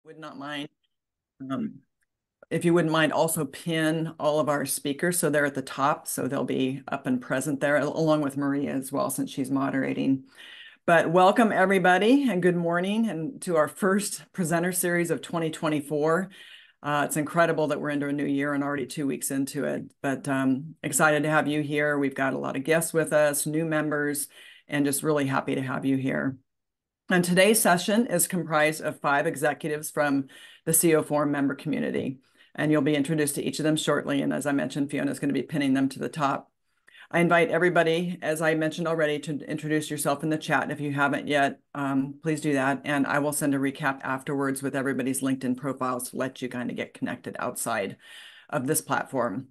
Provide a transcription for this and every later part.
would not mind, um, if you wouldn't mind also pin all of our speakers so they're at the top, so they'll be up and present there along with Maria as well, since she's moderating. But welcome everybody and good morning and to our first presenter series of 2024. It's incredible that we're into a new year and already 2 weeks into it, but excited to have you here. We've got a lot of guests with us, new members, and just really happy to have you here. And today's session is comprised of 5 executives from the COO Forum member community, and you'll be introduced to each of them shortly. And as I mentioned, Fiona is going to be pinning them to the top. I invite everybody, as I mentioned already, to introduce yourself in the chat. If you haven't yet, please do that. And I will send a recap afterwards with everybody's LinkedIn profiles to let you kind of get connected outside of this platform.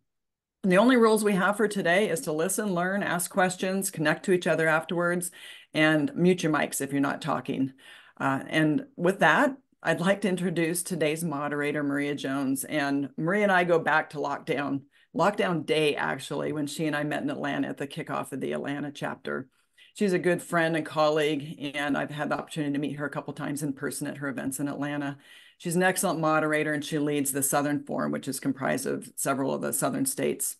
And the only rules we have for today is to listen, learn, ask questions, connect to each other afterwards, and mute your mics if you're not talking. And with that, I'd like to introduce today's moderator, Maria Jones. And Maria and I go back to lockdown day, actually, when she and I met in Atlanta at the kickoff of the Atlanta chapter. She's a good friend and colleague, and I've had the opportunity to meet her a couple times in person at her events in Atlanta. She's an excellent moderator, and she leads the Southern Forum, which is comprised of several of the Southern states.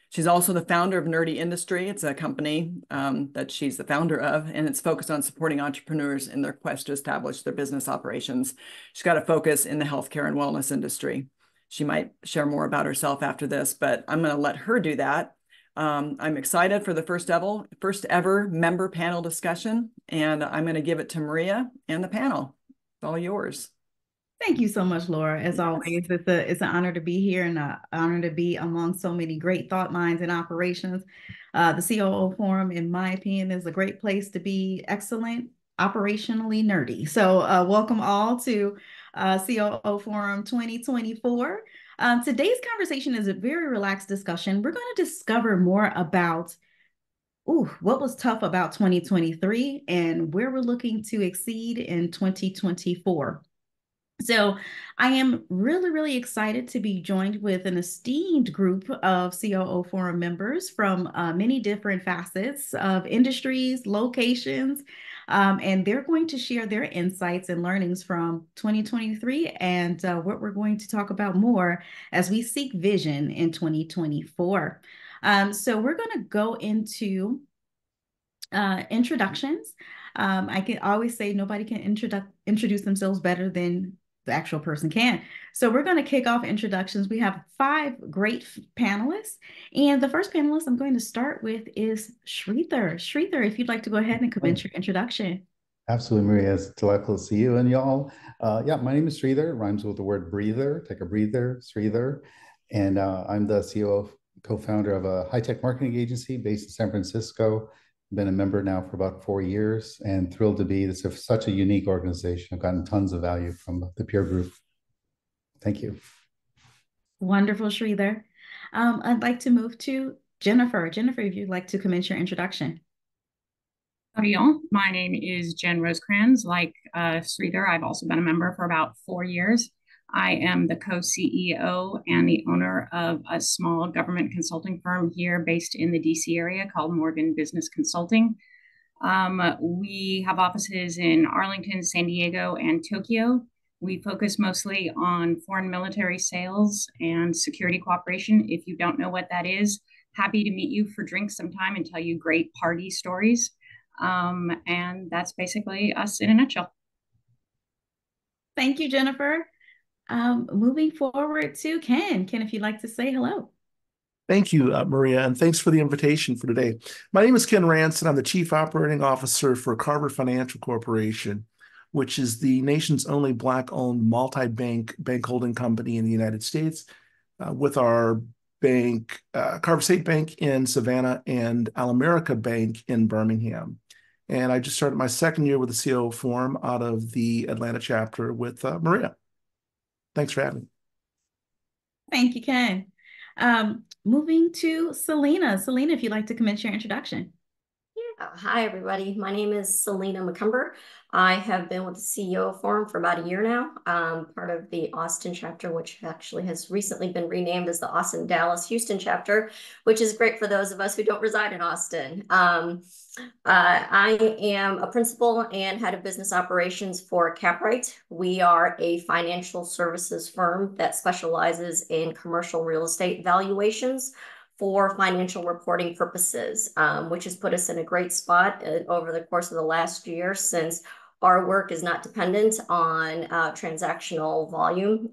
She's also the founder of Nerdy Industry. It's a company that she's the founder of, and it's focused on supporting entrepreneurs in their quest to establish their business operations. She's got a focus in the healthcare and wellness industry. She might share more about herself after this, but I'm going to let her do that. I'm excited for the first ever member panel discussion, and I'm going to give it to Maria and the panel. It's all yours. Thank you so much, Laura. As always, it's an honor to be here and an honor to be among so many great thought minds and operations. The COO Forum, in my opinion, is a great place to be excellent, operationally nerdy. So welcome all to COO Forum 2024. Today's conversation is a very relaxed discussion. We're going to discover more about what was tough about 2023 and where we're looking to exceed in 2024. So I am really, really excited to be joined with an esteemed group of COO Forum members from many different facets of industries, locations, and they're going to share their insights and learnings from 2023 and what we're going to talk about more as we seek vision in 2024. So we're going to go into introductions. I can always say nobody can introduce themselves better than the actual person can. So we're going to kick off introductions. We have 5 great panelists. And the first panelist I'm going to start with is Sridhar. Sridhar, if you'd like to go ahead and commence your introduction. Absolutely, Maria. It's delightful to see you and y'all. My name is Sridhar. It rhymes with the word breather. Take a breather, Sridhar. And I'm the COO, co-founder of a high-tech marketing agency based in San Francisco. Been a member now for about 4 years and thrilled to be. This is such a unique organization. I've gotten tons of value from the peer group. Thank you. Wonderful, Sridhar. I'd like to move to Jennifer. Jennifer, if you'd like to commence your introduction. Howdy, y'all. My name is Jen Rosecrans. Like Sridhar, I've also been a member for about 4 years. I am the co-CEO and the owner of a small government consulting firm here based in the DC area called Morgan Business Consulting. We have offices in Arlington, San Diego, and Tokyo. We focus mostly on foreign military sales and security cooperation. If you don't know what that is, happy to meet you for drinks sometime and tell you great party stories. And that's basically us in a nutshell. Thank you, Jennifer. Moving forward to Ken. Ken, if you'd like to say hello. Thank you, Maria, and thanks for the invitation for today. My name is Ken Ranson. I'm the Chief Operating Officer for Carver Financial Corporation, which is the nation's only Black-owned multi-bank bank holding company in the United States, with our bank, Carver State Bank in Savannah and Alamerica Bank in Birmingham. And I just started my 2nd year with the COO Forum out of the Atlanta chapter with Maria. Thanks for having me. Thank you, Ken. Moving to Selena. Selena, if you'd like to commence your introduction. Yeah, Hi, everybody. My name is Selena McCumber. I have been with the CEO Forum for about a year now, part of the Austin chapter, which actually has recently been renamed as the Austin, Dallas, Houston chapter, which is great for those of us who don't reside in Austin. I am a principal and head of business operations for Capright. We are a financial services firm that specializes in commercial real estate valuations for financial reporting purposes, which has put us in a great spot over the course of the last year, since our work is not dependent on transactional volume.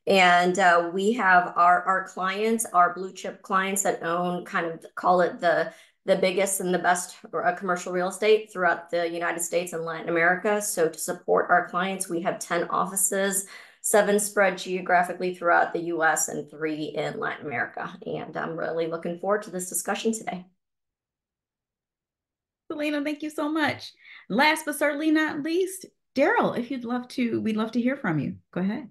We have our clients, our blue chip clients that own, kind of call it the biggest and the best commercial real estate throughout the United States and Latin America. So to support our clients, we have 10 offices, 7 spread geographically throughout the US and 3 in Latin America. And I'm really looking forward to this discussion today. Selena, thank you so much. Last but certainly not least, Daryl, if you'd love to, we'd love to hear from you. Go ahead.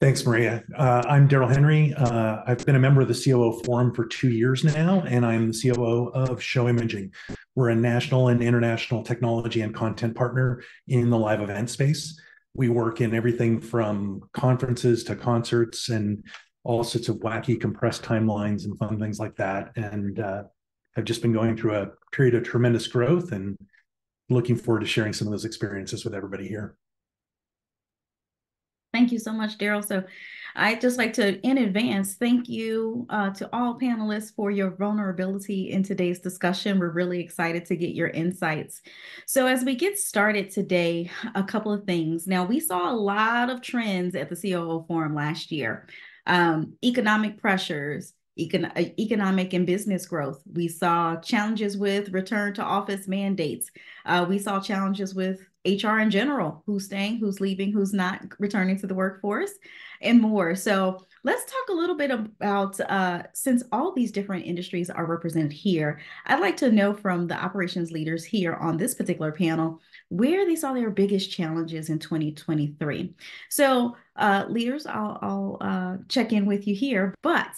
Thanks, Maria. I'm Daryl Henry. I've been a member of the COO Forum for 2 years now, and I'm the COO of Show Imaging. We're a national and international technology and content partner in the live event space. We work in everything from conferences to concerts and all sorts of wacky compressed timelines and fun things like that. And I've just been going through a period of tremendous growth and looking forward to sharing some of those experiences with everybody here. Thank you so much, Daryl. So I'd just like to, in advance, thank you to all panelists for your vulnerability in today's discussion. We're really excited to get your insights. So as we get started today, a couple of things. Now, we saw a lot of trends at the COO Forum last year. Economic pressures, economic and business growth. We saw challenges with return to office mandates. We saw challenges with HR in general, who's staying, who's leaving, who's not returning to the workforce, and more. So let's talk a little bit about, since all these different industries are represented here, I'd like to know from the operations leaders here on this particular panel, where they saw their biggest challenges in 2023. So leaders, I'll check in with you here, but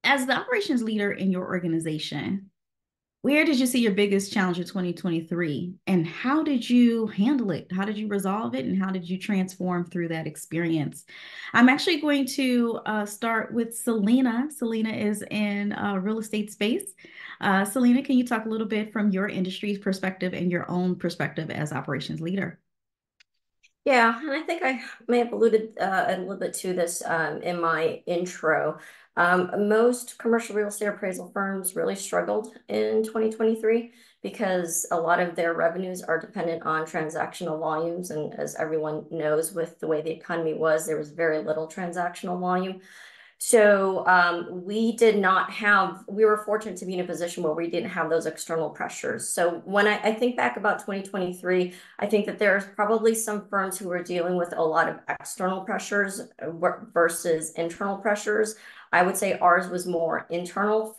as the operations leader in your organization, where did you see your biggest challenge in 2023, and how did you handle it? How did you resolve it, and how did you transform through that experience? I'm actually going to start with Selena. Selena is in real estate space. Selena, can you talk a little bit from your industry's perspective and your own perspective as operations leader? Yeah, and I think I may have alluded a little bit to this in my intro. Most commercial real estate appraisal firms really struggled in 2023 because a lot of their revenues are dependent on transactional volumes. And as everyone knows, with the way the economy was, there was very little transactional volume. So we were fortunate to be in a position where we didn't have those external pressures. So when I think back about 2023, I think that there's probably some firms who were dealing with a lot of external pressures versus internal pressures. I would say ours was more internal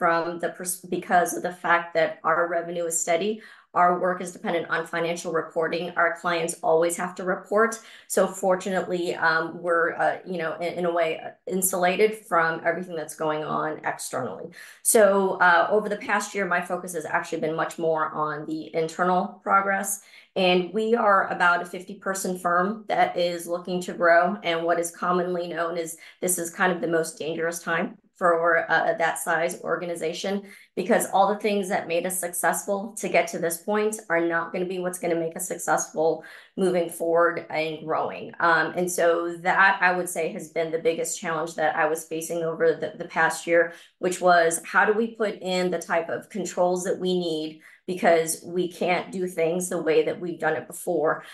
because of the fact that our revenue is steady. Our work is dependent on financial reporting. Our clients always have to report. So fortunately, we're, in a way insulated from everything that's going on externally. So over the past year, my focus has actually been much more on the internal progress. And we are about a 50-person firm that is looking to grow. And what is commonly known is this is kind of the most dangerous time for that size organization, because all the things that made us successful to get to this point are not going to be what's going to make us successful moving forward and growing. And so that, I would say, has been the biggest challenge that I was facing over the past year, which was how do we put in the type of controls that we need, because we can't do things the way that we've done it before.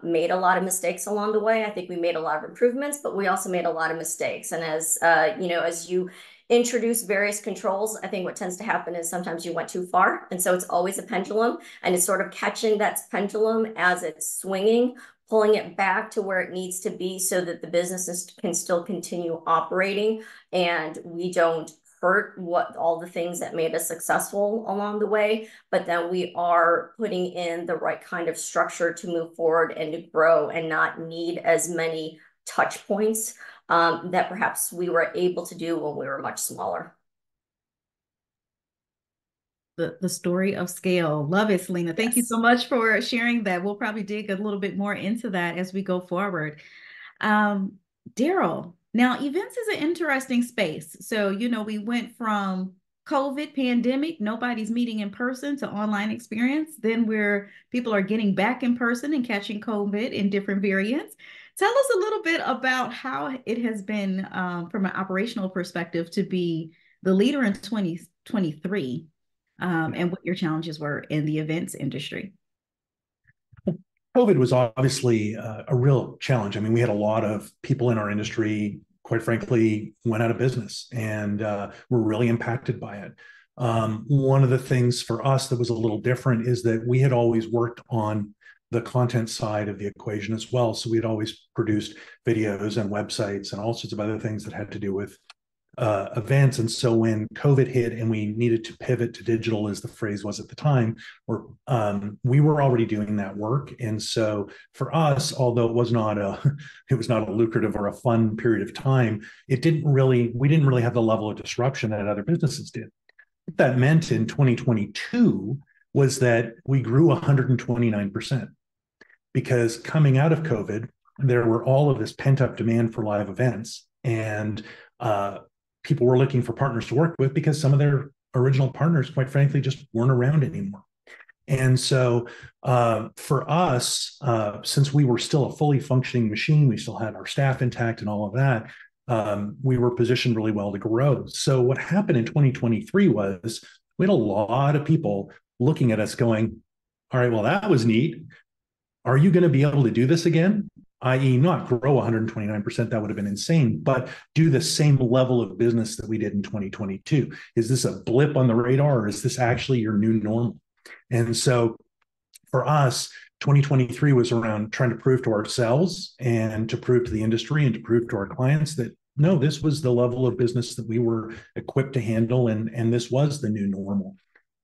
Made a lot of mistakes along the way. I think we made a lot of improvements, but we also made a lot of mistakes. And as you introduce various controls, I think what tends to happen is sometimes you went too far. And so it's always a pendulum, and it's sort of catching that pendulum as it's swinging, pulling it back to where it needs to be so that the businesses can still continue operating and we don't hurt all the things that made us successful along the way, but then we are putting in the right kind of structure to move forward and to grow and not need as many touch points that perhaps we were able to do when we were much smaller. The story of scale. Love it, Selena. Thank you so much for sharing that. We'll probably dig a little bit more into that as we go forward. Daryl, now events is an interesting space. So, we went from COVID pandemic, nobody's meeting in person, to online experience. Then people are getting back in person and catching COVID in different variants. Tell us a little bit about how it has been from an operational perspective to be the leader in 2023 and what your challenges were in the events industry. COVID was obviously a real challenge. I mean, we had a lot of people in our industry, quite frankly, went out of business and were really impacted by it. One of the things for us that was a little different is that we had always worked on the content side of the equation as well. So we had always produced videos and websites and all sorts of other things that had to do with events. And so when COVID hit and we needed to pivot to digital, as the phrase was at the time, we were already doing that work. And so for us, although it was not a lucrative or a fun period of time, we didn't really have the level of disruption that other businesses did. What that meant in 2022 was that we grew 129%, because coming out of COVID, there were all of this pent-up demand for live events, and people were looking for partners to work with because some of their original partners, quite frankly, just weren't around anymore. And so for us, since we were still a fully functioning machine, we still had our staff intact and all of that, we were positioned really well to grow. So what happened in 2023 was we had a lot of people looking at us going, all right, well, that was neat. Are you going to be able to do this again? I.e., not grow 129%, that would have been insane, but do the same level of business that we did in 2022. Is this a blip on the radar, or is this actually your new normal? And so for us, 2023 was around trying to prove to ourselves and to prove to the industry and to prove to our clients that, no, this was the level of business that we were equipped to handle, and this was the new normal.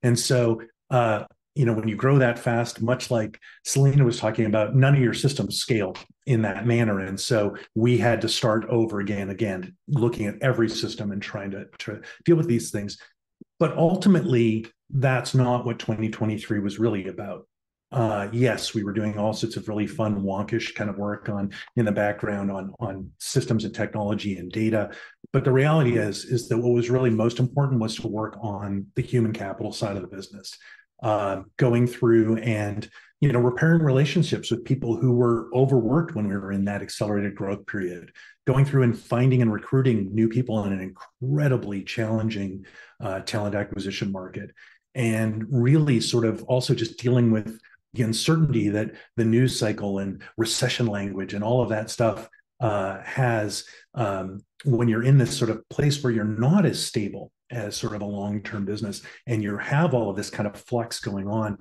And so when you grow that fast, much like Selena was talking about, none of your systems scale in that manner. And so we had to start over again, looking at every system and trying to deal with these things. But ultimately, that's not what 2023 was really about. Yes, we were doing all sorts of really fun, wonkish kind of work in the background on systems and technology and data. But the reality is that what was really most important was to work on the human capital side of the business. Going through and repairing relationships with people who were overworked when we were in that accelerated growth period, going through and finding and recruiting new people in an incredibly challenging talent acquisition market, and really sort of also just dealing with the uncertainty that the news cycle and recession language and all of that stuff has when you're in this sort of place where you're not as stable as sort of a long-term business, and you have all of this kind of flux going on,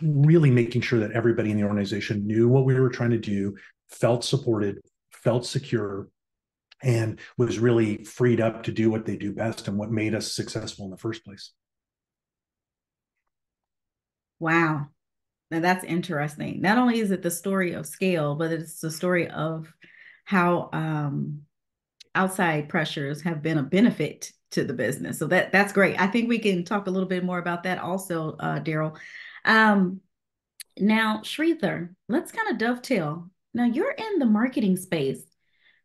really making sure that everybody in the organization knew what we were trying to do, felt supported, felt secure, and was really freed up to do what they do best and what made us successful in the first place. Wow. Now that's interesting. Not only is it the story of scale, but it's the story of how outside pressures have been a benefit to the business. So that's great. I think we can talk a little bit more about that also, Daryl. Now, Sridhar, let's kind of dovetail. Now, you're in the marketing space.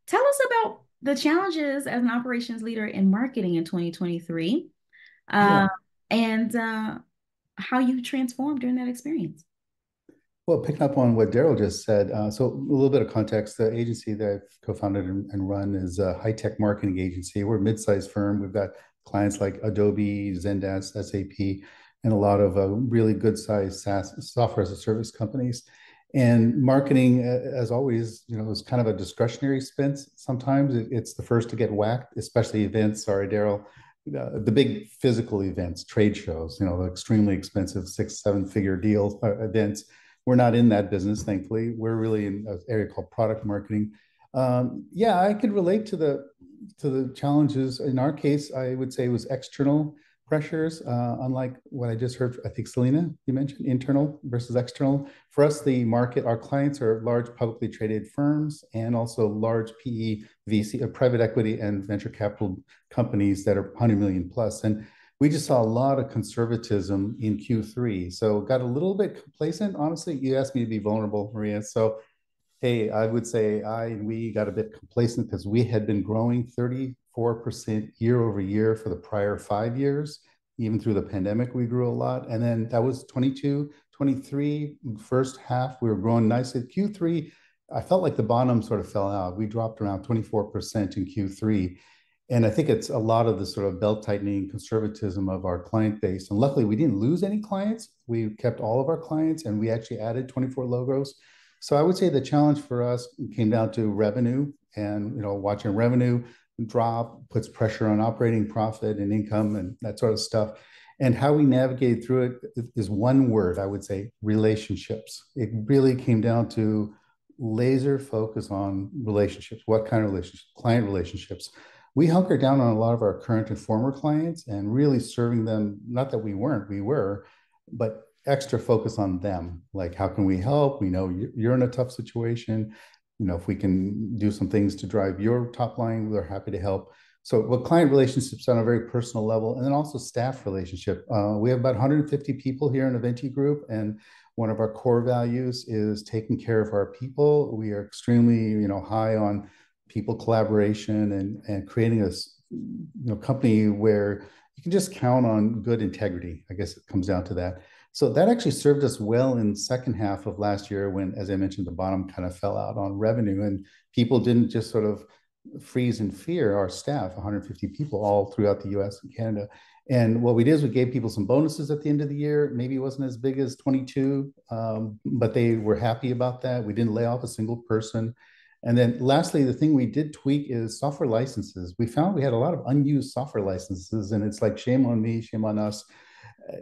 Tell us about the challenges as an operations leader in marketing in 2023 and how you transformed during that experience. Well, picking up on what Daryl just said, so a little bit of context, the agency that I've co-founded and run is a high-tech marketing agency. We're a mid-sized firm. We've got clients like Adobe, Zendesk, SAP, and a lot of really good-sized SaaS, software as a service companies. And marketing, as always, is kind of a discretionary expense. Sometimes it's the first to get whacked, especially events. Sorry, Daryl. The big physical events, trade shows, the extremely expensive 6-7-figure deals, events. We're not in that business, thankfully. We're really in an area called product marketing. I could relate to the challenges. In our case, I would say it was external pressures, unlike what I just heard. I think Selena, you mentioned internal versus external. For us, the market, our clients are large publicly traded firms and also large PE, VC, private equity and venture capital companies that are 100 million plus. And we just saw a lot of conservatism in Q3. So got a little bit complacent. Honestly, you asked me to be vulnerable, Maria. So hey, I would say we got a bit complacent because we had been growing 34% year over year for the prior 5 years. Even through the pandemic, we grew a lot. And then that was 22, 23, first half, we were growing nicely. Q3, I felt like the bottom sort of fell out. We dropped around 24% in Q3. And I think it's a lot of the sort of belt tightening conservatism of our client base. And luckily, we didn't lose any clients. We kept all of our clients and we actually added 24 logos. So I would say the challenge for us came down to revenue, and watching revenue drop puts pressure on operating profit and income and that sort of stuff. And how we navigate through it is one word, I would say: relationships. It really came down to laser focus on relationships. What kind of relationships? Client relationships. We hunkered down on a lot of our current and former clients and really serving them. Not that we were, but extra focus on them. Like, how can we help? We know you're in a tough situation. If we can do some things to drive your top line, we're happy to help. So, what client relationships on a very personal level, and then also staff relationship. We have about 150 people here in the Venti Group, and one of our core values is taking care of our people. We are extremely, high on people collaboration and creating a company where you can just count on good integrity. I guess it comes down to that. So that actually served us well in the second half of last year when, as I mentioned, the bottom kind of fell out on revenue, and people didn't just sort of freeze in fear. Our staff, 150 people all throughout the US and Canada. And what we did is we gave people some bonuses at the end of the year. Maybe it wasn't as big as 22, but they were happy about that. We didn't lay off a single person. And then lastly, the thing we did tweak is software licenses. We found we had a lot of unused software licenses, and it's like, shame on me, shame on us.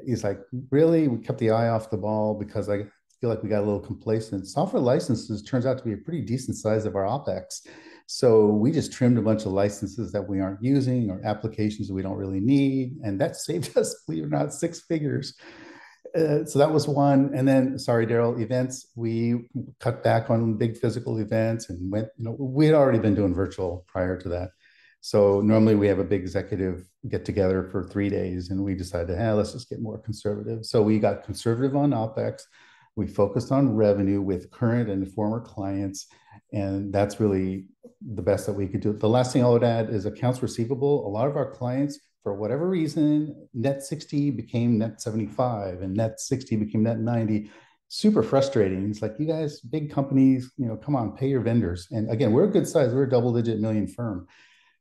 He's like, really? We kept the eye off the ball because I feel like we got a little complacent. Software licenses turns out to be a pretty decent size of our OpEx. So we just trimmed a bunch of licenses that we aren't using or applications that we don't really need. And that saved us, believe it or not, 6 figures. So that was one. And then, sorry, Daryl, events, we cut back on big physical events and went, we had already been doing virtual prior to that. So normally we have a big executive get together for 3 days, and we decided, let's just get more conservative. So we got conservative on OpEx. We focused on revenue with current and former clients, and that's really the best that we could do. The last thing I would add is accounts receivable. A lot of our clients, for whatever reason, net 60 became net 75, and net 60 became net 90. Super frustrating. It's like, you guys, big companies, come on, pay your vendors. And again, we're a good size. We're a double-digit million firm.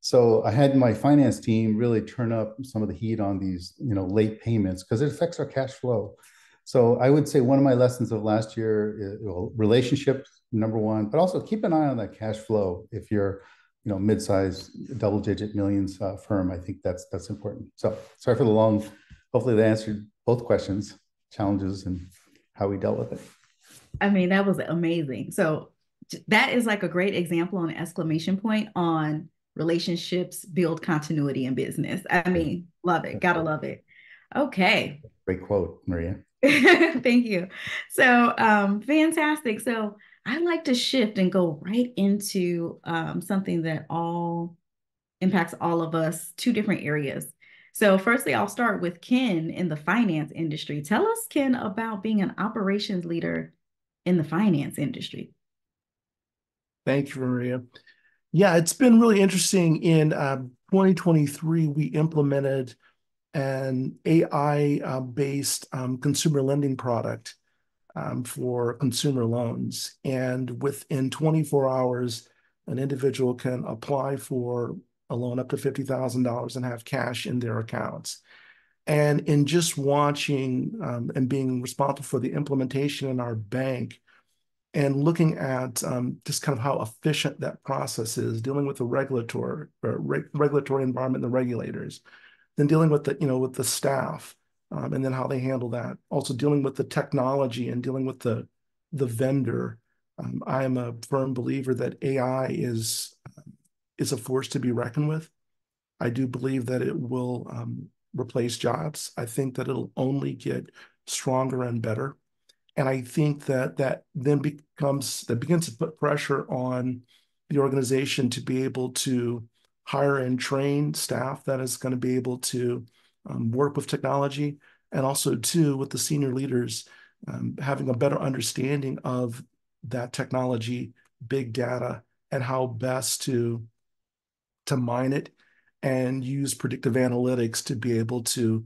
So I had my finance team really turn up some of the heat on these, late payments, because it affects our cash flow. So I would say one of my lessons of last year is, relationships, number one, but also keep an eye on that cash flow. If you're, mid-sized, double-digit millions firm, I think that's important. So sorry for the long. Hopefully that answered both questions, challenges, and how we dealt with it. I mean, that was amazing. So that is like a great example, an exclamation point on relationships build continuity in business. I mean, love it. Gotta love it. Okay. Great quote, Maria. Thank you. So fantastic. So I'd like to shift and go right into something that impacts all of us, 2 different areas. So firstly, I'll start with Ken in the finance industry. Tell us, Ken, about being an operations leader in the finance industry. Thank you, Maria. Yeah, it's been really interesting. In 2023, we implemented an AI-based consumer lending product for consumer loans. And within 24 hours, an individual can apply for a loan up to $50,000 and have cash in their accounts. And in just watching and being responsible for the implementation in our bank, and looking at just kind of how efficient that process is, dealing with the regulatory environment, the regulators, then dealing with with the staff, and then how they handle that. Also dealing with the technology and dealing with the vendor. I am a firm believer that AI is a force to be reckoned with. I do believe that it will replace jobs. I think that it'll only get stronger and better. And I think that then begins to put pressure on the organization to be able to hire and train staff that is going to be able to work with technology, and also too with the senior leaders having a better understanding of that technology, big data, and how best to mine it and use predictive analytics to be able to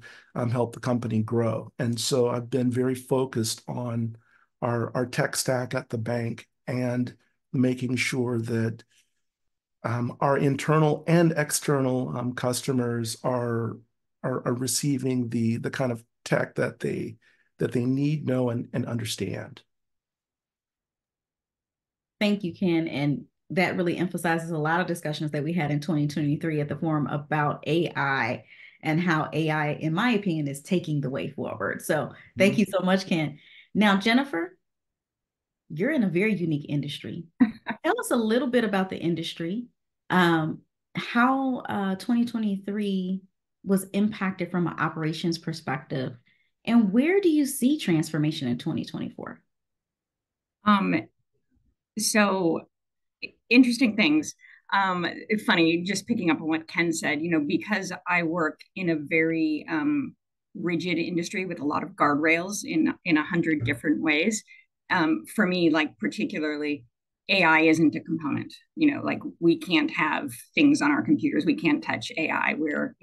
help the company grow. And so I've been very focused on our tech stack at the bank and making sure that our internal and external customers are receiving the kind of tech that they need, know, and understand. Thank you, Ken. And that really emphasizes a lot of discussions that we had in 2023 at the forum about AI and how AI, in my opinion, is taking the way forward. So thank you so much, Ken. Now, Jennifer, you're in a very unique industry. Tell us a little bit about the industry, how 2023 was impacted from an operations perspective, and where do you see transformation in 2024? So interesting things. Funny, just picking up on what Ken said, because I work in a very rigid industry with a lot of guardrails in 100 different ways. For me, like particularly, AI isn't a component. Like we can't have things on our computers. We can't touch AI. We're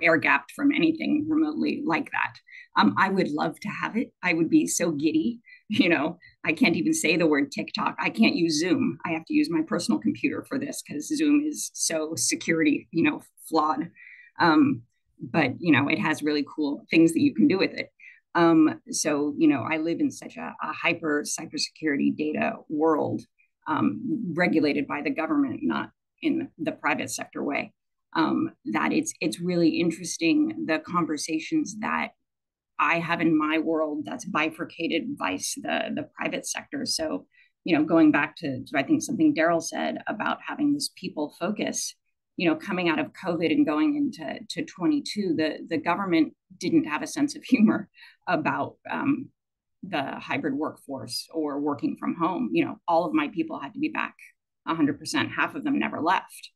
air gapped from anything remotely like that. I would love to have it. I would be so giddy. I can't even say the word TikTok. I can't use Zoom. I have to use my personal computer for this because Zoom is so security, flawed. But it has really cool things that you can do with it. So I live in such a hyper cybersecurity data world, regulated by the government, not in the private sector way. That it's really interesting the conversations that I have in my world that's bifurcated vice the private sector. So, going back to I think something Daryl said about having this people focus, coming out of COVID and going into 22, the government didn't have a sense of humor about the hybrid workforce or working from home. All of my people had to be back 100%. Half of them never left.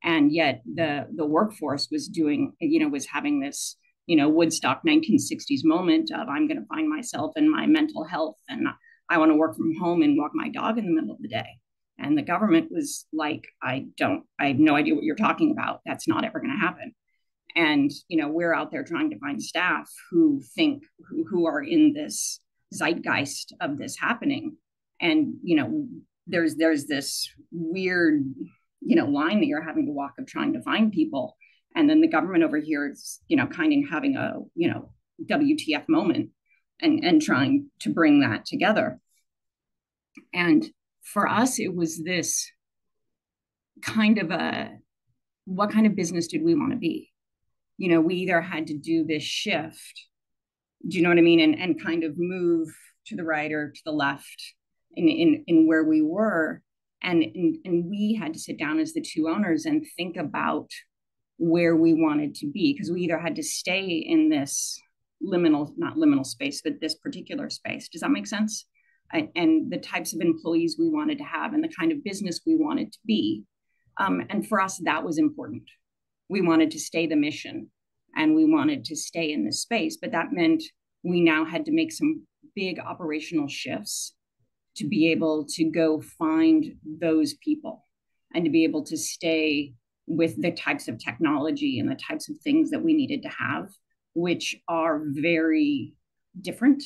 And yet the workforce was was having this Woodstock 1960s moment of I'm going to find myself and my mental health, and I want to work from home and walk my dog in the middle of the day. And the government was like, I have no idea what you're talking about. That's not ever going to happen. And, we're out there trying to find staff who think, who are in this zeitgeist of this happening. And, there's this weird, line that you're having to walk of trying to find people. And then the government over here is, kind of having a, WTF moment and trying to bring that together. And for us, it was this kind of what kind of business did we want to be? We either had to do this shift, do you know what I mean? And kind of move to the right or to the left in where we were. And we had to sit down as the two owners and think about where we wanted to be, because we either had to stay in this not liminal space, but this particular space. Does that make sense? And the types of employees we wanted to have and the kind of business we wanted to be. And for us, that was important. We wanted to stay the mission and we wanted to stay in this space, but that meant we now had to make some big operational shifts to be able to go find those people and to be able to stay with the types of technology and the types of things that we needed to have, which are very different,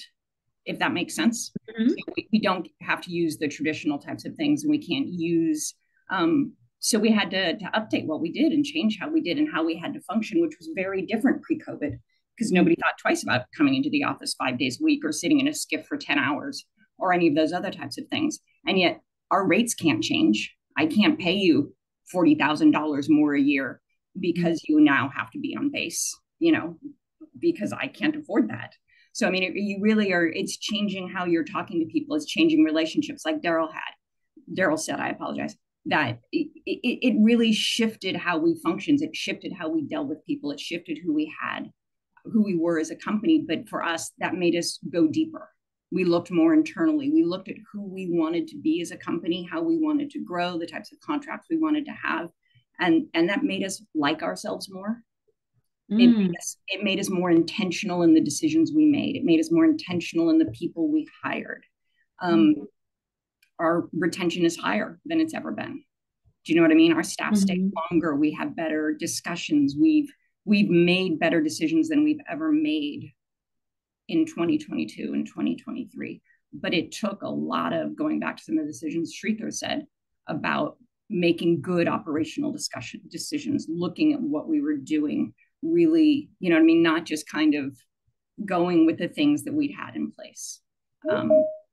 if that makes sense. Mm-hmm. So we don't have to use the traditional types of things, and we can't use, so we had to update what we did and change how we did and how we had to function, which was very different pre-COVID, because nobody thought twice about coming into the office 5 days a week or sitting in a skiff for 10 hours or any of those other types of things. And yet our rates can't change. I can't pay you $40,000 more a year because you now have to be on base, because I can't afford that. So, I mean, you really are, it's changing how you're talking to people. It's changing relationships like Daryl said, I apologize, that it really shifted how we functioned. It shifted how we dealt with people. It shifted who we were as a company. But for us, that made us go deeper. We looked more internally. We looked at who we wanted to be as a company, how we wanted to grow, the types of contracts we wanted to have. And that made us like ourselves more. It made us more intentional in the decisions we made. It made us more intentional in the people we hired. Our retention is higher than it's ever been. Do you know what I mean? Our staff stay longer. We have better discussions. We've made better decisions than we've ever made in 2022 and 2023. But it took a lot of, going back to some of the decisions Sridhar said about making good operational decisions, looking at what we were doing, really, you know what I mean? Not just kind of going with the things that we'd had in place.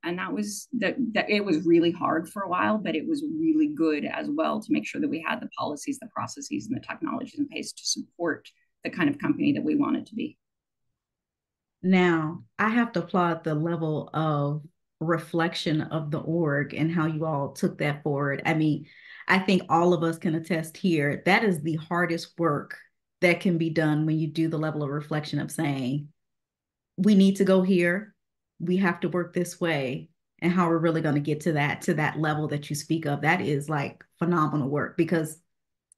And that was that it was really hard for a while, but it was really good as well to make sure that we had the policies, the processes, and the technologies in place to support the kind of company that we wanted to be. Now, I have to applaud the level of reflection of the org and how you all took that forward. I mean, I think all of us can attest here, that is the hardest work that can be done when you do the level of reflection of saying, we need to go here, we have to work this way, and how we're really going to get to that level that you speak of. That is like phenomenal work, because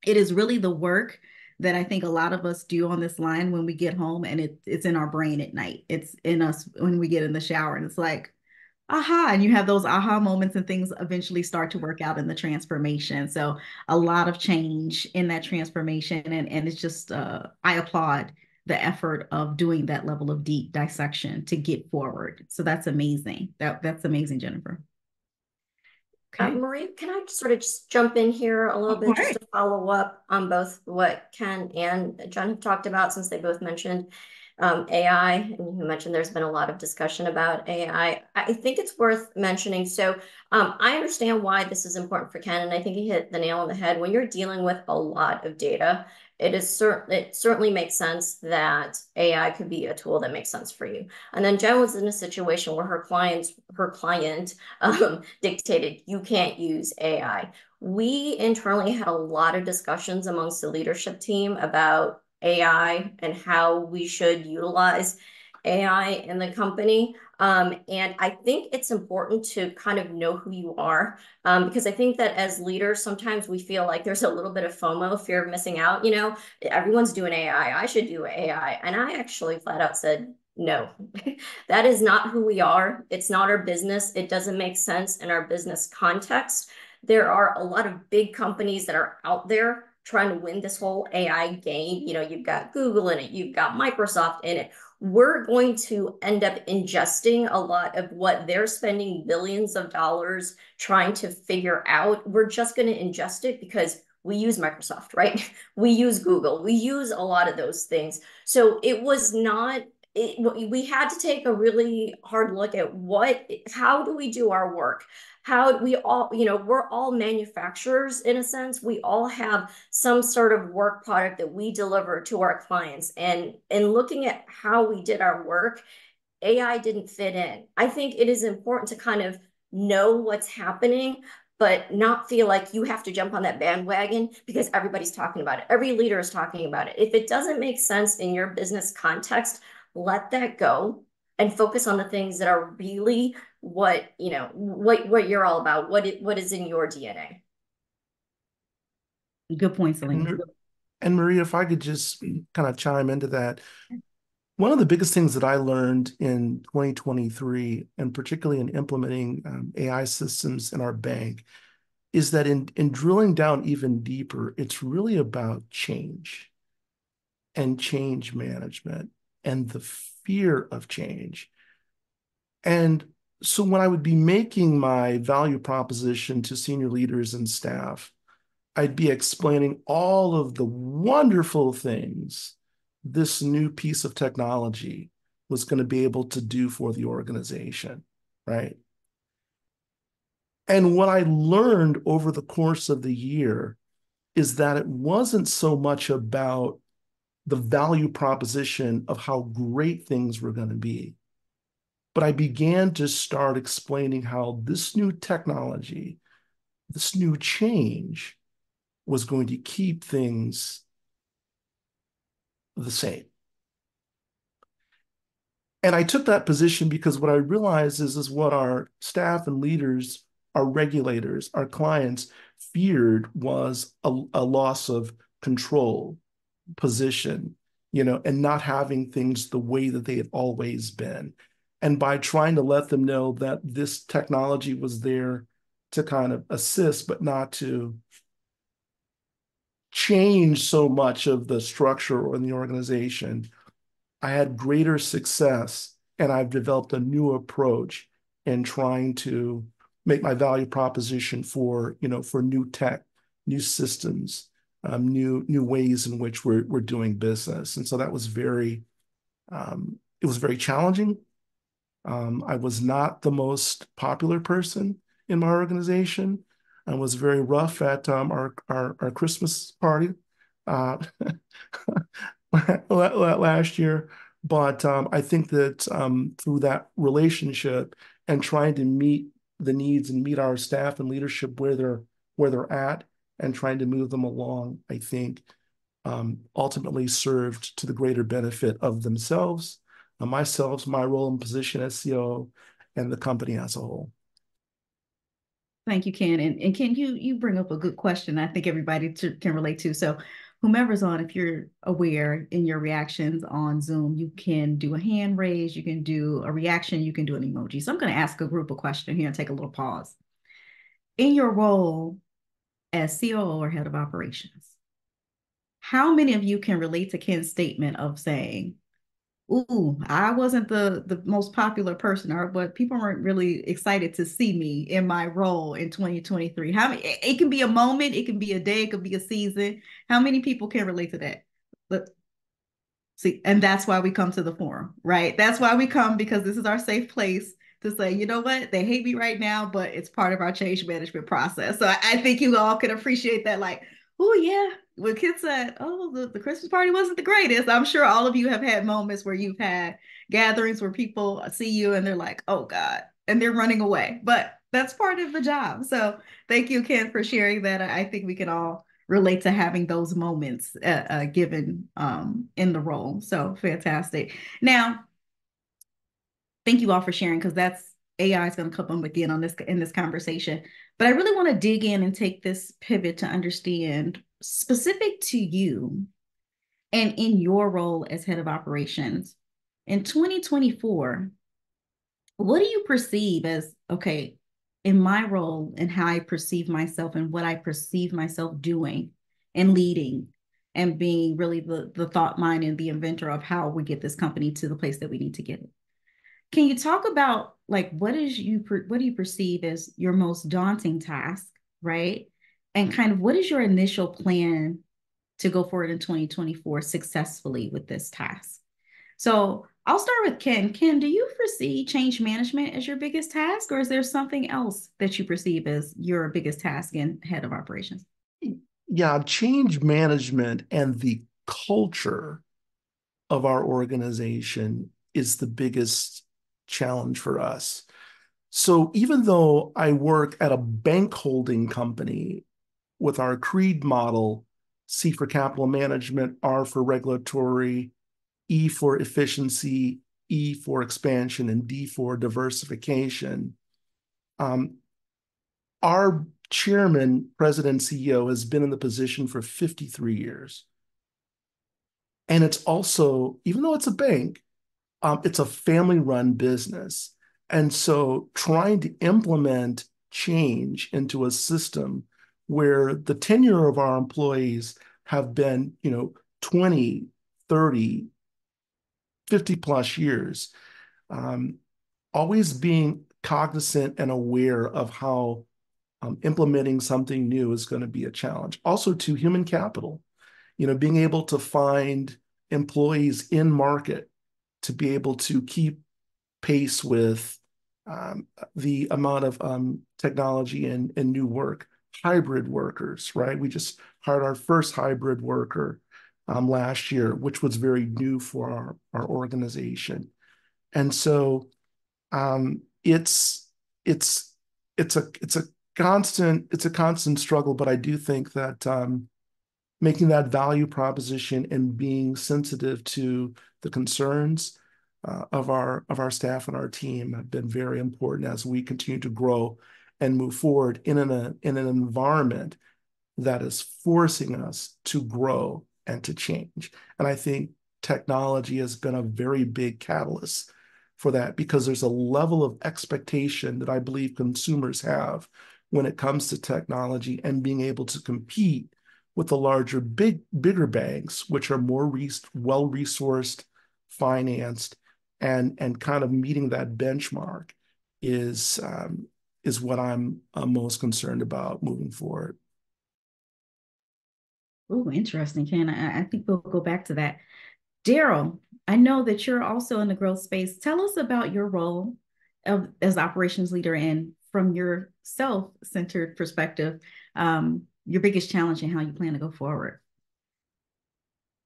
it is really the work that I think a lot of us do on this line when we get home, and it's in our brain at night. It's in us when we get in the shower, and it's like, aha, and you have those aha moments, and things eventually start to work out in the transformation. So a lot of change in that transformation, and it's just, I applaud the effort of doing that level of deep dissection to get forward. So that's amazing. That's amazing, Jennifer. Okay. Maria, can I sort of just jump in here a little bit just to follow up on both what Ken and John have talked about, since they both mentioned AI, and you mentioned there's been a lot of discussion about AI. I think it's worth mentioning. So I understand why this is important for Ken, and I think he hit the nail on the head. When you're dealing with a lot of data, it certainly makes sense that AI could be a tool that makes sense for you. And then Jen was in a situation where her client dictated, you can't use AI. We internally had a lot of discussions amongst the leadership team about AI and how we should utilize AI in the company. And I think it's important to kind of know who you are, because I think that as leaders, sometimes we feel like there's a little bit of FOMO, fear of missing out. You know, everyone's doing AI, I should do AI. And I actually flat out said, no, that is not who we are. It's not our business. It doesn't make sense in our business context. There are a lot of big companies that are out there trying to win this whole AI game. You know, you've got Google in it, you've got Microsoft in it. We're going to end up ingesting a lot of what they're spending billions of dollars trying to figure out. We're just going to ingest it because we use Microsoft, right? We use Google, we use a lot of those things. So it was not, we had to take a really hard look at how do we do our work? How we all, you know, we're all manufacturers in a sense. We all have some sort of work product that we deliver to our clients. And in looking at how we did our work, AI didn't fit in. I think it is important to kind of know what's happening, but not feel like you have to jump on that bandwagon because everybody's talking about it. Every leader is talking about it. If it doesn't make sense in your business context, let that go and focus on the things that are really what you're all about, what is in your DNA. Good point, Selena. And Maria, if I could just kind of chime into that. One of the biggest things that I learned in 2023, and particularly in implementing AI systems in our bank, is that in drilling down even deeper, it's really about change and change management and the fear of change. And so when I would be making my value proposition to senior leaders and staff, I'd be explaining all of the wonderful things this new piece of technology was going to be able to do for the organization, right? And what I learned over the course of the year is that it wasn't so much about the value proposition of how great things were going to be, but I began to start explaining how this new technology, this new change, was going to keep things the same. And I took that position because what I realized is what our staff and leaders, our regulators, our clients feared was a loss of control, position, and not having things the way that they had always been. And by trying to let them know that this technology was there to kind of assist, but not to change so much of the structure or in the organization, I had greater success, and I've developed a new approach in trying to make my value proposition for new tech, new systems, new ways in which we're doing business. And so that was it was very challenging. I was not the most popular person in my organization. I was very rough at our Christmas party last year. But I think that through that relationship and trying to meet the needs and meet our staff and leadership where they're at and trying to move them along, I think ultimately served to the greater benefit of themselves, myself, my role and position as COO, and the company as a whole. Thank you, Ken. And Ken, you bring up a good question I think everybody can relate to. So whomever's on, if you're aware in your reactions on Zoom, you can do a hand raise, you can do a reaction, you can do an emoji. So I'm going to ask a group a question here and take a little pause. In your role as COO or head of operations, how many of you can relate to Ken's statement of saying, ooh, I wasn't the most popular person, but people weren't really excited to see me in my role in 2023. How many, it can be a moment, it can be a day, it could be a season. How many people can relate to that? But see, and that's why we come to the forum, right? That's why we come, because this is our safe place to say, you know what, they hate me right now, but it's part of our change management process. So I think you all can appreciate that, like, oh yeah, when kids said, oh, the Christmas party wasn't the greatest. I'm sure all of you have had moments where you've had gatherings where people see you and they're like, oh God, and they're running away. But that's part of the job. So thank you, Ken, for sharing that. I think we can all relate to having those moments given in the role. So fantastic. Now, thank you all for sharing, because that's AI is going to come up again on this in this conversation. But I really want to dig in and take this pivot to understand, specific to you and in your role as head of operations in 2024, what do you perceive as, okay, in my role and how I perceive myself and what I perceive myself doing and leading and being really the thought mind and the inventor of how we get this company to the place that we need to get it? Can you talk about, like, what do you perceive as your most daunting task, right? And kind of what is your initial plan to go forward in 2024 successfully with this task? So I'll start with Ken. Ken, do you foresee change management as your biggest task, or is there something else that you perceive as your biggest task in head of operations? Yeah, change management and the culture of our organization is the biggest challenge for us. So even though I work at a bank holding company with our CREED model, C for capital management, R for regulatory, E for efficiency, E for expansion, and D for diversification, our chairman, president, CEO has been in the position for 53 years. And it's also, even though it's a bank, it's a family-run business. And so trying to implement change into a system where the tenure of our employees have been, 20, 30, 50 plus years, always being cognizant and aware of how implementing something new is going to be a challenge. Also to human capital, being able to find employees in market to be able to keep pace with the amount of technology and new work. Hybrid workers, right? We just hired our first hybrid worker last year, which was very new for our organization. And so it's a constant struggle, but I do think that making that value proposition and being sensitive to the concerns of our staff and our team have been very important as we continue to grow and move forward in an environment that is forcing us to grow and to change. And I think technology has been a very big catalyst for that, because there's a level of expectation that I believe consumers have when it comes to technology and being able to compete with the larger, bigger banks, which are more well-resourced, financed, and kind of meeting that benchmark is what I'm most concerned about moving forward. Oh, interesting, Ken. I think we'll go back to that. Daryl, I know that you're also in the growth space. Tell us about your role as operations leader, and from your self-centered perspective, your biggest challenge and how you plan to go forward.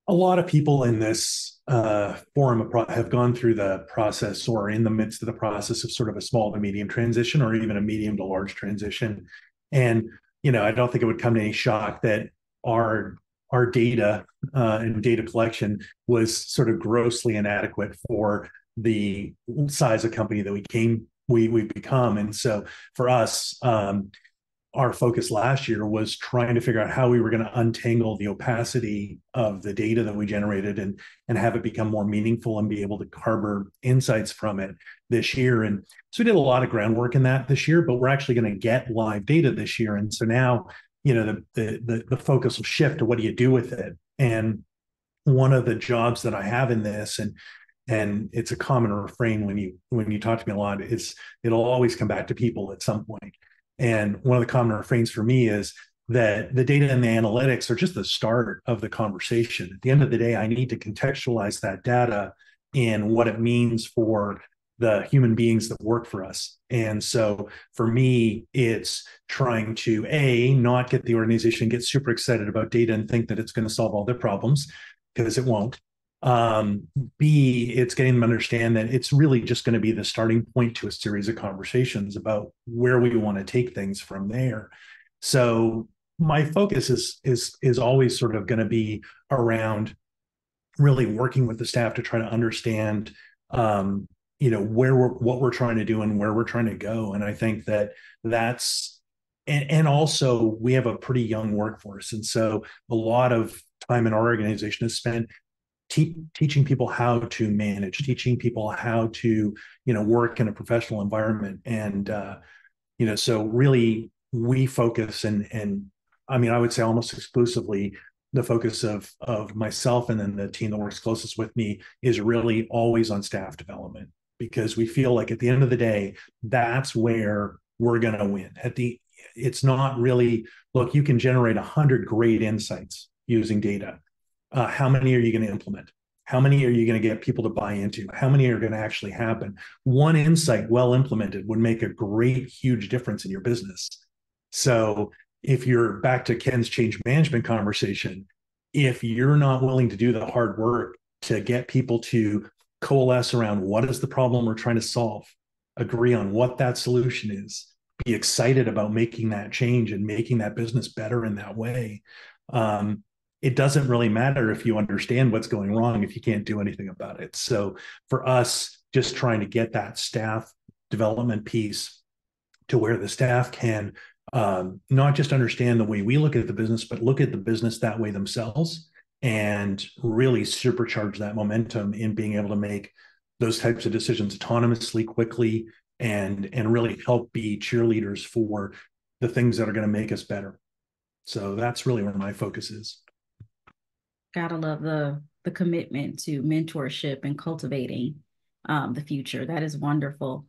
A lot of people in this forum have gone through the process or in the midst of the process of sort of a small to medium transition, or even a medium to large transition. And, I don't think it would come to any shock that our data and data collection was sort of grossly inadequate for the size of company that we've become. And so for us, our focus last year was trying to figure out how we were going to untangle the opacity of the data that we generated and have it become more meaningful and be able to harbor insights from it this year. And so we did a lot of groundwork in that this year, but we're actually going to get live data this year. And so now, the focus will shift to what do you do with it? And one of the jobs that I have in this, and it's a common refrain when you talk to me a lot, is it'll always come back to people at some point. And one of the common refrains for me is that the data and the analytics are just the start of the conversation. At the end of the day, I need to contextualize that data in what it means for the human beings that work for us. And so for me, it's trying to not get the organization get super excited about data and think that it's going to solve all their problems, because it won't. B, it's getting them to understand that it's really just going to be the starting point to a series of conversations about where we want to take things from there. So my focus is always sort of going to be around really working with the staff to try to understand, what we're trying to do and where we're trying to go. And I think that's, and also we have a pretty young workforce. And so a lot of time in our organization is spent teaching people how to manage, teaching people how to, work in a professional environment. And, so really we focus and I mean, I would say almost exclusively the focus of myself and then the team that works closest with me is really always on staff development, because we feel like at the end of the day, that's where we're going to win. It's not really, look, you can generate 100 great insights using data. How many are you going to implement? How many are you going to get people to buy into? How many are going to actually happen? One insight well implemented would make a great, huge difference in your business. So if you're back to Ken's change management conversation, if you're not willing to do the hard work to get people to coalesce around what is the problem we're trying to solve, agree on what that solution is, be excited about making that change and making that business better in that way, it doesn't really matter if you understand what's going wrong if you can't do anything about it. So for us, just trying to get that staff development piece to where the staff can not just understand the way we look at the business, but look at the business that way themselves and really supercharge that momentum in being able to make those types of decisions autonomously, quickly, and really help be cheerleaders for the things that are going to make us better. So that's really where my focus is. Gotta love the commitment to mentorship and cultivating the future. That is wonderful.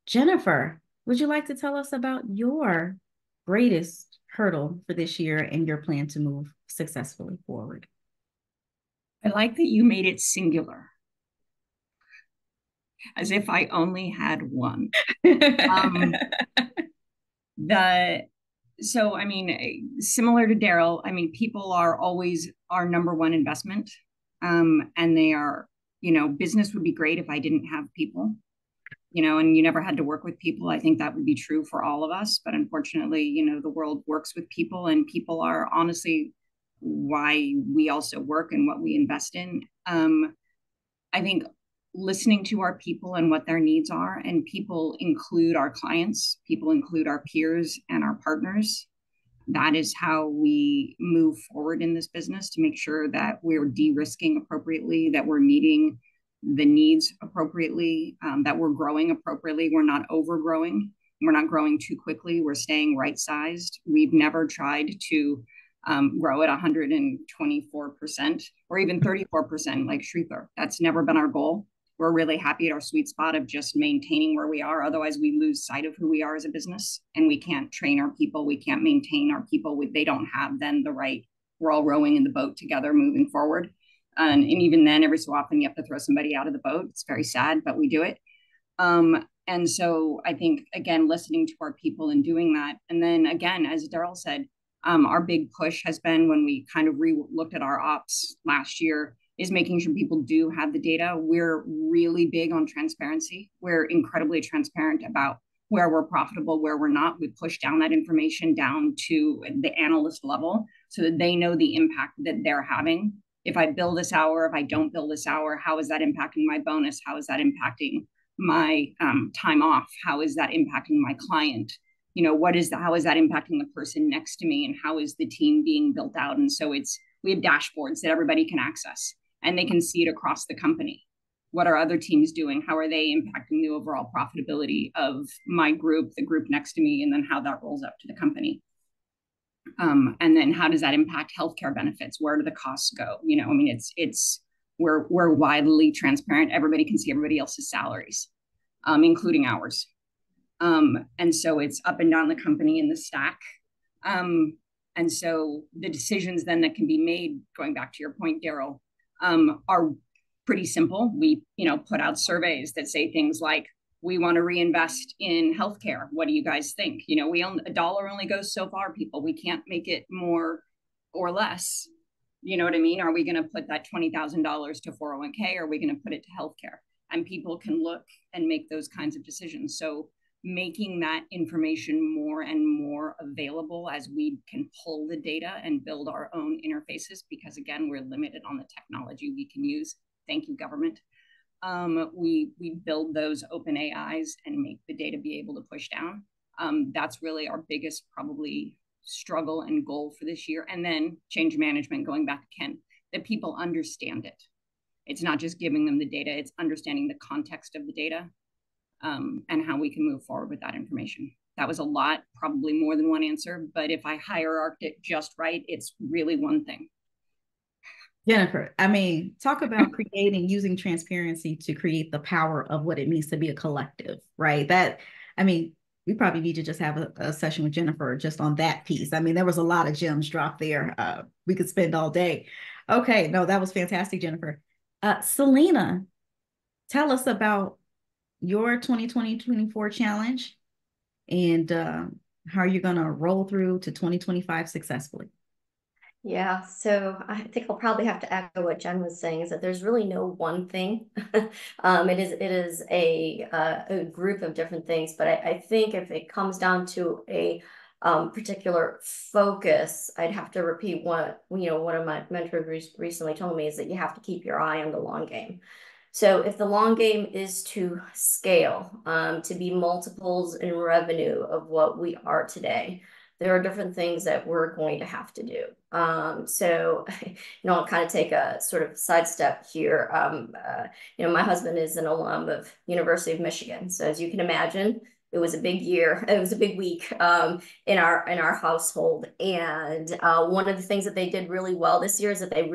Jennifer, would you like to tell us about your greatest hurdle for this year and your plan to move successfully forward? I like that you made it singular, as if I only had one. So, I mean, similar to Daryl, I mean, people are always our number one investment. And they are, business would be great if I didn't have people, and you never had to work with people. I think that would be true for all of us. But unfortunately, the world works with people, and people are honestly why we also work and what we invest in. I think listening to our people and what their needs are, and people include our clients, people include our peers and our partners. that is how we move forward in this business, to make sure that we're de-risking appropriately, that we're meeting the needs appropriately, that we're growing appropriately. We're not overgrowing. We're not growing too quickly. We're staying right-sized. We've never tried to grow at 124% or even 34% like Sridhar. That's never been our goal. We're really happy at our sweet spot of just maintaining where we are. Otherwise, we lose sight of who we are as a business, and we can't train our people. We can't maintain our people. They don't have then the right, we're all rowing in the boat together moving forward. And even then, every so often, you have to throw somebody out of the boat. It's very sad, but we do it. And so I think, again, listening to our people and doing that. And then again, as Daryl said, our big push has been, when we kind of looked at our ops last year, is making sure people do have the data. We're really big on transparency. We're incredibly transparent about where we're profitable, where we're not. We push down that information down to the analyst level so that they know the impact that they're having. If I bill this hour, if I don't bill this hour, how is that impacting my bonus? How is that impacting my time off? How is that impacting my client? You know, how is that impacting the person next to me? And how is the team being built out? And so we have dashboards that everybody can access, and they can see it across the company. What are other teams doing? How are they impacting the overall profitability of my group, the group next to me, and then how that rolls up to the company? And then how does that impact healthcare benefits? Where do the costs go? You know, I mean, we're widely transparent. Everybody can see everybody else's salaries, including ours. And so it's up and down the company in the stack. And so the decisions then that can be made, going back to your point, Daryl, are pretty simple. We, put out surveys that say things like, we want to reinvest in healthcare. What do you guys think? A dollar only goes so far, people. We can't make it more or less. You know what I mean? Are we going to put that $20,000 to 401k? Or are we going to put it to healthcare? And people can look and make those kinds of decisions. So making that information more and more available as we can pull the data and build our own interfaces, because again, we're limited on the technology we can use. Thank you, government. We build those open AIs and make the data be able to push down. That's really our biggest probably struggle and goal for this year. And then change management, going back to Ken, that people understand it. It's not just giving them the data, it's understanding the context of the data, and how we can move forward with that information. That was a lot, probably more than one answer, but if I hierarched it just right, it's really one thing. Jennifer, talk about using transparency to create the power of what it means to be a collective, right? We probably need to just have a session with Jennifer just on that piece. There was a lot of gems dropped there. We could spend all day. Okay, no, that was fantastic, Jennifer. Selena, tell us about your 2020-24 challenge and how you're going to roll through to 2025 successfully. Yeah, so I think I'll probably have to echo what Jen was saying, is that there's really no one thing. It is a group of different things, but I think if it comes down to a particular focus, I'd have to repeat what one of my mentors recently told me, is that you have to keep your eye on the long game. So if the long game is to scale, to be multiples in revenue of what we are today, there are different things that we're going to have to do. So, I'll kind of take a sort of sidestep here. My husband is an alum of University of Michigan. So as you can imagine, it was a big year. It was a big week in our household. And one of the things that they did really well this year is that they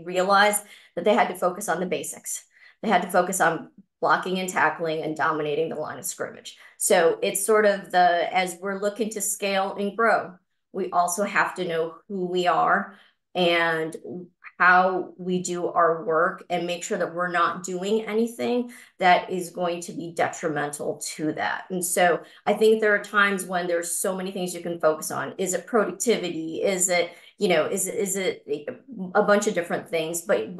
realized that they had to focus on the basics. They had to focus on blocking and tackling and dominating the line of scrimmage. So it's sort of as we're looking to scale and grow, we also have to know who we are and how we do our work, and make sure that we're not doing anything that is going to be detrimental to that. And so I think there are times when there's so many things you can focus on. Is it productivity? Is it, is it a bunch of different things? But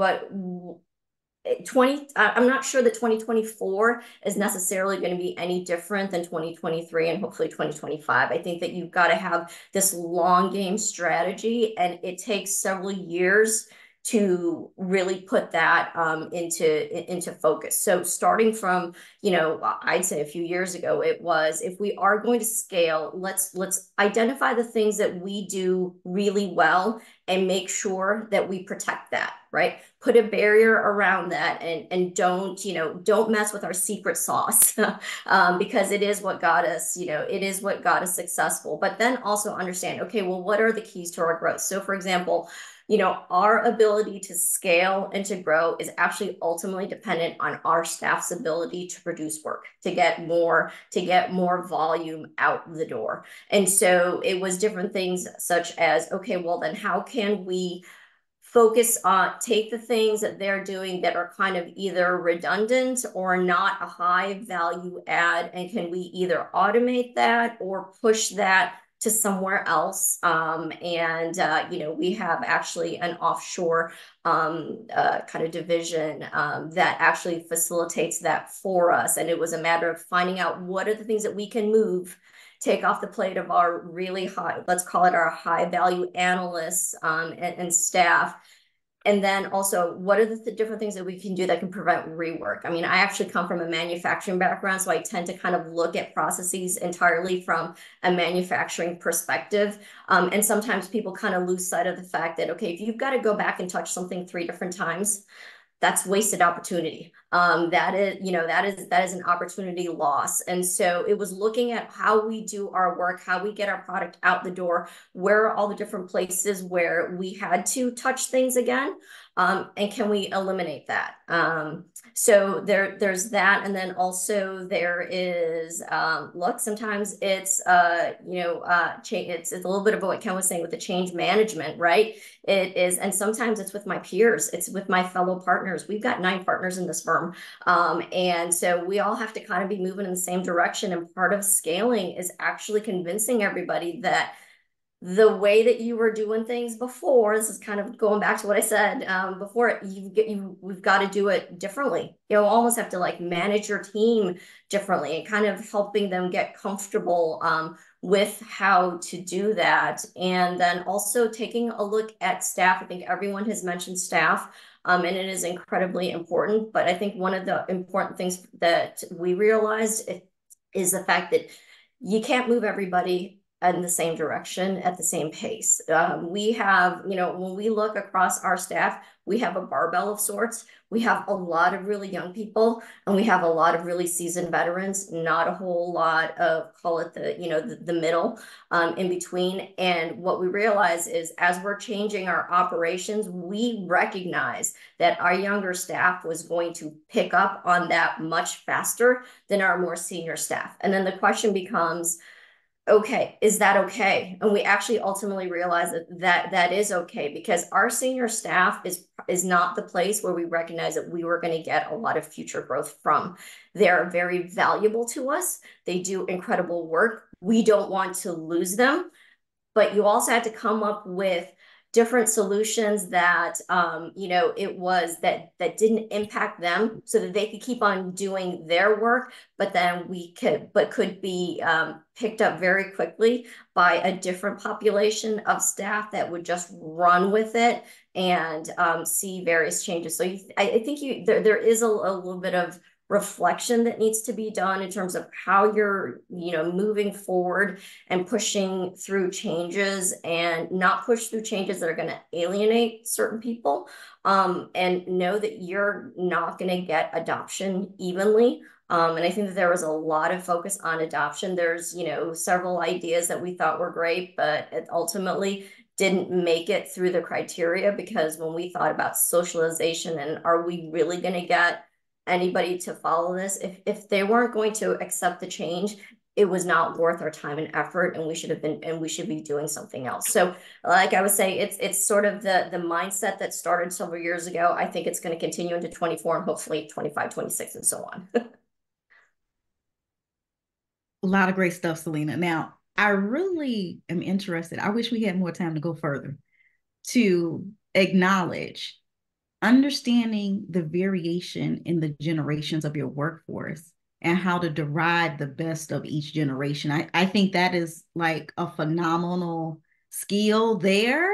I'm not sure that 2024 is necessarily going to be any different than 2023 and hopefully 2025. I think that you've got to have this long game strategy, and it takes several years to really put that into focus. So starting from, I'd say a few years ago, it was, if we are going to scale, let's identify the things that we do really well and make sure that we protect that, right? Put a barrier around that, and don't mess with our secret sauce because it is what got us, it is what got us successful. But then also understand, okay, well, what are the keys to our growth? So for example, our ability to scale and to grow is actually ultimately dependent on our staff's ability to produce work, to get more volume out the door. And so it was different things such as, okay, well, then how can we focus on, take the things that they're doing that are kind of either redundant or not a high value add, and can we either automate that or push that to somewhere else? We have actually an offshore kind of division that actually facilitates that for us. And it was a matter of finding out what are the things that we can move, take off the plate of our really high, let's call it our high value analysts and staff. And then also, what are the different things that we can do that can prevent rework? I mean, I actually come from a manufacturing background, so I tend to kind of look at processes entirely from a manufacturing perspective. And sometimes people kind of lose sight of the fact that, okay, if you've got to go back and touch something 3 different times, that's wasted opportunity. That is an opportunity loss. And so it was looking at how we do our work, how we get our product out the door, where are all the different places where we had to touch things again, and can we eliminate that? So there's that. And then also there is, look, sometimes it's, it's a little bit of what Ken was saying with the change management, right? It is, and sometimes it's with my peers, it's with my fellow partners. We've got 9 partners in this firm. And so we all have to kind of be moving in the same direction. And part of scaling is actually convincing everybody that the way that you were doing things before, this is kind of going back to what I said before, we've got to do it differently. Almost have to like manage your team differently and kind of helping them get comfortable with how to do that. And then also taking a look at staff. I think everyone has mentioned staff. And it is incredibly important. But I think one of the important things that we realized is the fact that you can't move everybody in the same direction at the same pace. We have, when we look across our staff, we have a barbell of sorts. We have a lot of really young people, and we have a lot of really seasoned veterans, not a whole lot of, call it the middle in between. And what we realize is, as we're changing our operations, we recognize that our younger staff was going to pick up on that much faster than our more senior staff. And then the question becomes, okay, is that okay? And we actually ultimately realize that is okay, because our senior staff is not the place where we recognize that we were going to get a lot of future growth from. They're very valuable to us. They do incredible work. We don't want to lose them, but you also had to come up with different solutions that it was that didn't impact them, so that they could keep on doing their work, but then could be picked up very quickly by a different population of staff that would just run with it and see various changes. So I think there is a little bit of reflection that needs to be done in terms of how you're moving forward and pushing through changes, and not push through changes that are going to alienate certain people, and know that you're not going to get adoption evenly. And I think that there was a lot of focus on adoption. There's several ideas that we thought were great, but it ultimately didn't make it through the criteria, because when we thought about socialization and are we really going to get anybody to follow this, if they weren't going to accept the change, it was not worth our time and effort, and we should be doing something else. So like I would say, it's sort of the mindset that started several years ago. I think it's going to continue into 24 and hopefully 25, 26 and so on. A lot of great stuff, Selena. Now, I really am interested. I wish we had more time to go further to acknowledge understanding the variation in the generations of your workforce and how to derive the best of each generation. I think that is like a phenomenal skill there.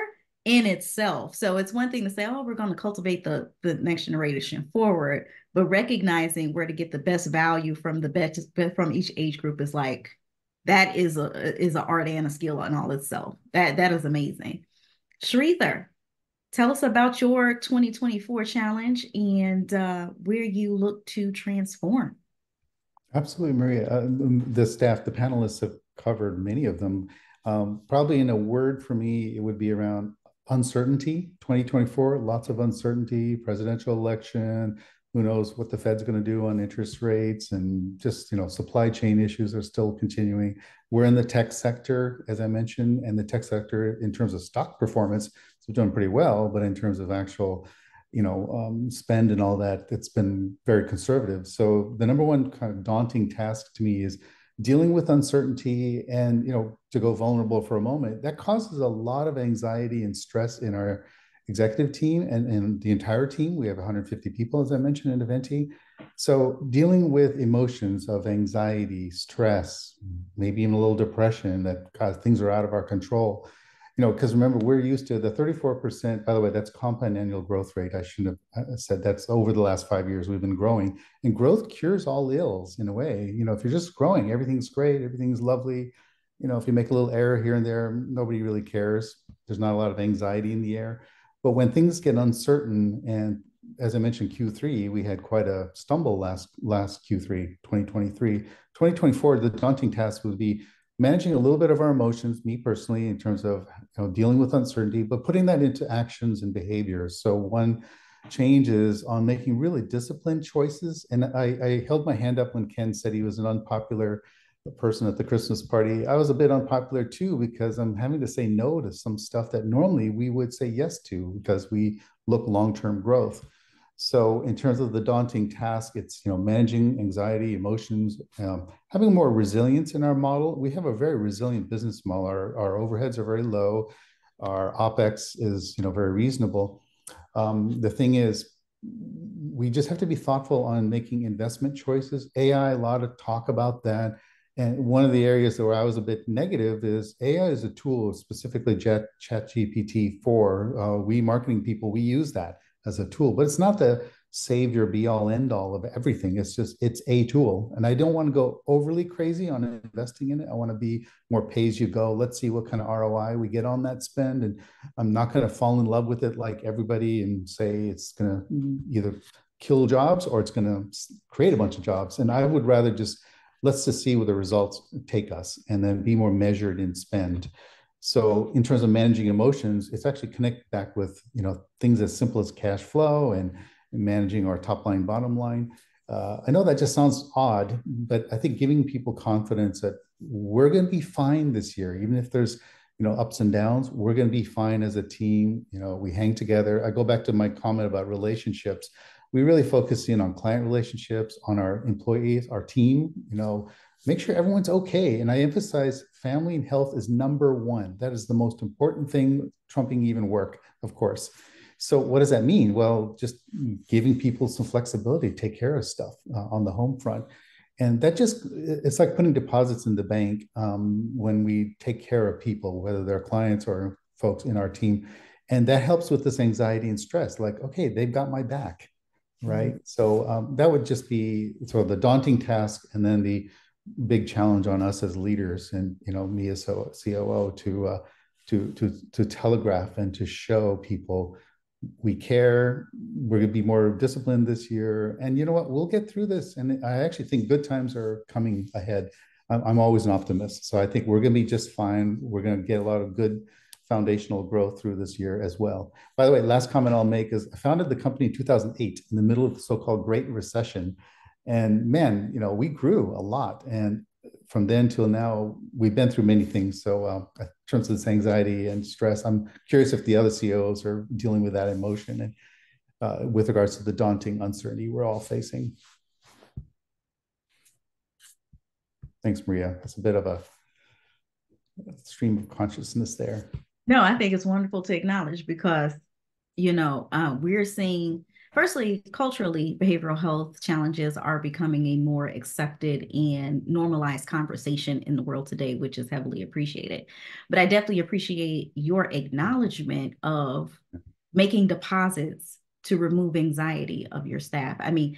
in itself. So it's one thing to say, oh, we're going to cultivate the next generation forward, but recognizing where to get the best value from the best from each age group is like, that is an art and a skill in all itself. That is amazing. Sridhar, tell us about your 2024 challenge and where you look to transform. Absolutely, Maria. The staff, the panelists have covered many of them. Probably in a word for me, it would be around uncertainty. 2024, lots of uncertainty, presidential election, who knows what the Fed's going to do on interest rates, and just, supply chain issues are still continuing. We're in the tech sector, as I mentioned, and the tech sector in terms of stock performance is doing pretty well, but in terms of actual spend and all that, it's been very conservative. So the number one kind of daunting task to me is dealing with uncertainty and, to go vulnerable for a moment, that causes a lot of anxiety and stress in our executive team and the entire team. We have 150 people, as I mentioned, in Eventi. So dealing with emotions of anxiety, stress, maybe even a little depression that cause things are out of our control. Because remember, we're used to the 34%, by the way, that's compound annual growth rate. I shouldn't have said that's over the last 5 years we've been growing. And growth cures all ills in a way. If you're just growing, everything's great, everything's lovely. If you make a little error here and there, nobody really cares. There's not a lot of anxiety in the air. But when things get uncertain, and as I mentioned, Q3, we had quite a stumble last Q3, 2023. 2024, the daunting task would be managing a little bit of our emotions, me personally, in terms of dealing with uncertainty, but putting that into actions and behaviors. So one change is on making really disciplined choices. And I held my hand up when Ken said he was an unpopular person at the Christmas party. I was a bit unpopular too, because I'm having to say no to some stuff that normally we would say yes to because we look long-term growth. So in terms of the daunting task, it's managing anxiety, emotions, having more resilience in our model. We have a very resilient business model. Our overheads are very low. Our OpEx is very reasonable. The thing is, we just have to be thoughtful on making investment choices. AI, a lot of talk about that. And one of the areas where I was a bit negative is AI is a tool, specifically ChatGPT 4. We marketing people, we use that as a tool, but it's not the savior, be all end all of everything. It's a tool. And I don't want to go overly crazy on investing in it. I want to be more pay as you go. Let's see what kind of ROI we get on that spend. And I'm not going to fall in love with it like everybody and say it's going to either kill jobs or it's going to create a bunch of jobs. And I would rather let's just see where the results take us and then be more measured in spend. So in terms of managing emotions, it's actually connected back with things as simple as cash flow and managing our top line, bottom line. I know that just sounds odd, but I think giving people confidence that we're going to be fine this year, even if there's ups and downs, we're going to be fine as a team. We hang together. I go back to my comment about relationships. We really focus in on client relationships, on our employees, our team. Make sure everyone's okay. And I emphasize family and health is number one. That is the most important thing, trumping even work, of course. So what does that mean? Well, just giving people some flexibility to take care of stuff on the home front. And that it's like putting deposits in the bank when we take care of people, whether they're clients or folks in our team. And that helps with this anxiety and stress, like, okay, they've got my back, right? So that would just be sort of the daunting task. And then the big challenge on us as leaders and me as COO to telegraph and to show people we care. We're going to be more disciplined this year, and you know what, we'll get through this. And I actually think good times are coming ahead. I'm always an optimist, so I think we're going to be just fine. We're going to get a lot of good foundational growth through this year as well. By the way, last comment I'll make is I founded the company in 2008 in the middle of the so-called Great Recession. And man, we grew a lot. And from then till now, we've been through many things. So in terms of this anxiety and stress, I'm curious if the other CEOs are dealing with that emotion and with regards to the daunting uncertainty we're all facing. Thanks, Maria. That's a bit of a stream of consciousness there. No, I think it's wonderful to acknowledge because, we're seeing Firstly, culturally, behavioral health challenges are becoming a more accepted and normalized conversation in the world today, which is heavily appreciated. But I definitely appreciate your acknowledgement of making deposits to remove anxiety of your staff. I mean,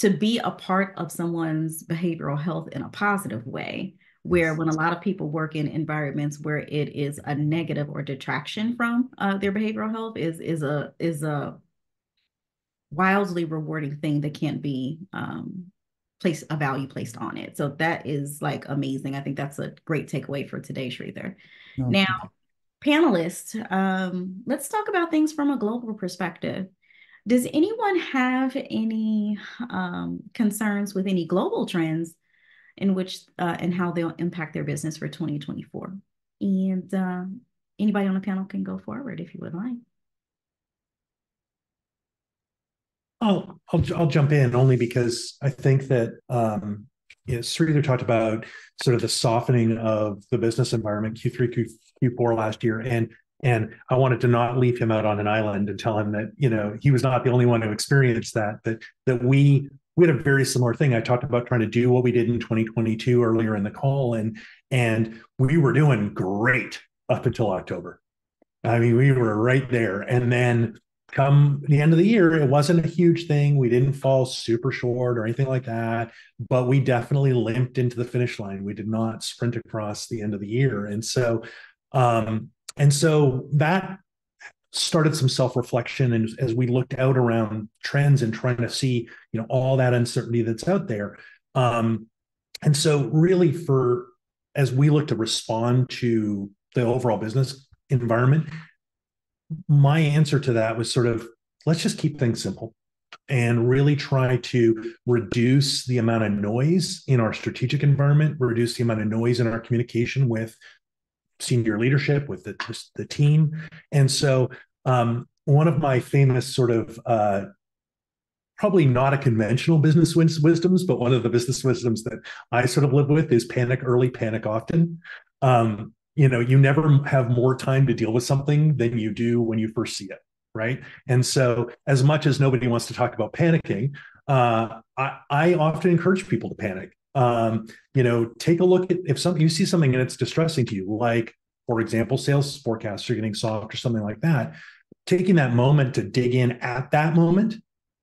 to be a part of someone's behavioral health in a positive way, where when a lot of people work in environments where it is a negative or detraction from their behavioral health is a wildly rewarding thing that can't be place a value placed on it. So that is like amazing. I think that's a great takeaway for today, Sridhar. No, Now, panelists, let's talk about things from a global perspective. Does anyone have any concerns with any global trends in which and how they'll impact their business for 2024? And anybody on the panel can go forward if you would like. I'll jump in only because I think that Sridhar talked about sort of the softening of the business environment Q3, Q4 last year, and I wanted to not leave him out on an island and tell him that he was not the only one who experienced that. That we had a very similar thing. I talked about trying to do what we did in 2022 earlier in the call, and we were doing great up until October. I mean, we were right there, and then come the end of the year, it wasn't a huge thing. We didn't fall super short or anything like that, but we definitely limped into the finish line. We did not sprint across the end of the year. And so that started some self-reflection. And as we looked out around trends and trying to see, all that uncertainty that's out there. And so really as we look to respond to the overall business environment, my answer to that was sort of, let's just keep things simple and really try to reduce the amount of noise in our strategic environment, reduce the amount of noise in our communication with senior leadership, with the team. And so one of my famous sort of, probably not a conventional business wisdoms, but one of the business wisdoms that I sort of live with is panic early, panic often. You never have more time to deal with something than you do when you first see it, right? And so as much as nobody wants to talk about panicking, I often encourage people to panic. Take a look at if you see something and it's distressing to you, like, for example, sales forecasts are getting soft or something like that. Taking that moment to dig in at that moment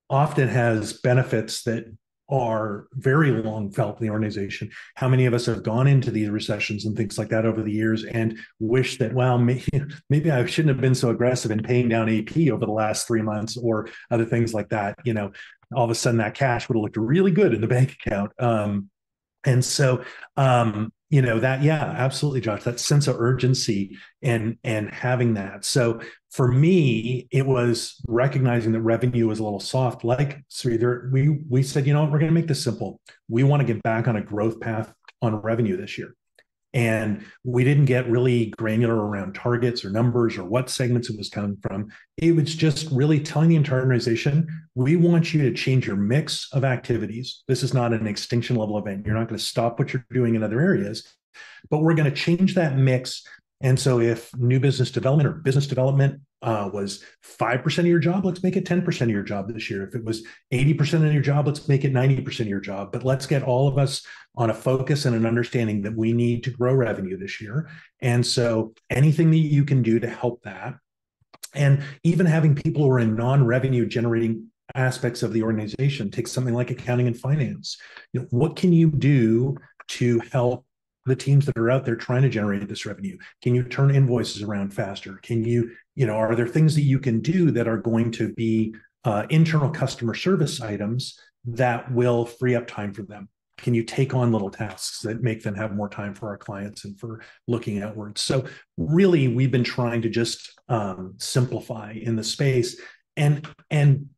often has benefits that are very long felt in the organization. How many of us have gone into these recessions and things like that over the years and wish that, well, maybe I shouldn't have been so aggressive in paying down AP over the last 3 months or other things like that. All of a sudden that cash would have looked really good in the bank account. And so, absolutely, Josh, that sense of urgency and having that. So for me, it was recognizing that revenue was a little soft. Like Sridhar, we said, we're going to make this simple. We want to get back on a growth path on revenue this year. And we didn't get really granular around targets or numbers or what segments it was coming from. It was just really telling the entire organization, we want you to change your mix of activities. This is not an extinction level event. You're not going to stop what you're doing in other areas, but we're going to change that mix. And so if new business development or business development was 5% of your job, let's make it 10% of your job this year. If it was 80% of your job, let's make it 90% of your job. But let's get all of us on a focus and an understanding that we need to grow revenue this year. And so anything that you can do to help that, and even having people who are in non-revenue generating aspects of the organization, take something like accounting and finance. What can you do to help the teams that are out there trying to generate this revenue? Can you turn invoices around faster? Can are there things that you can do that are going to be internal customer service items that will free up time for them? Can you take on little tasks that make them have more time for our clients and for looking outwards? So really, we've been trying to just simplify in the space. And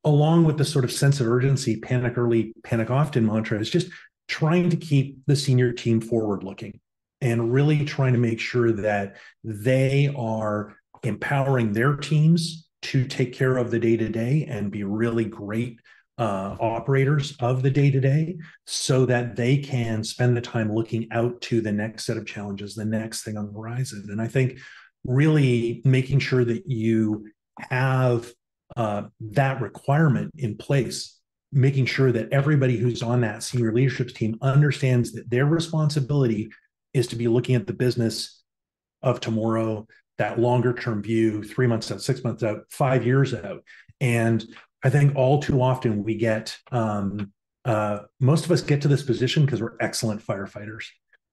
along with the sort of sense of urgency, panic early, panic often mantra is just trying to keep the senior team forward looking and really trying to make sure that they are empowering their teams to take care of the day-to-day and be really great operators of the day-to-day so that they can spend the time looking out to the next set of challenges, the next thing on the horizon. And I think really making sure that you have that requirement in place, making sure that everybody who's on that senior leadership team understands that their responsibility is to be looking at the business of tomorrow, that longer term view, 3 months out, 6 months out, 5 years out. And I think all too often we get, most of us get to this position because we're excellent firefighters.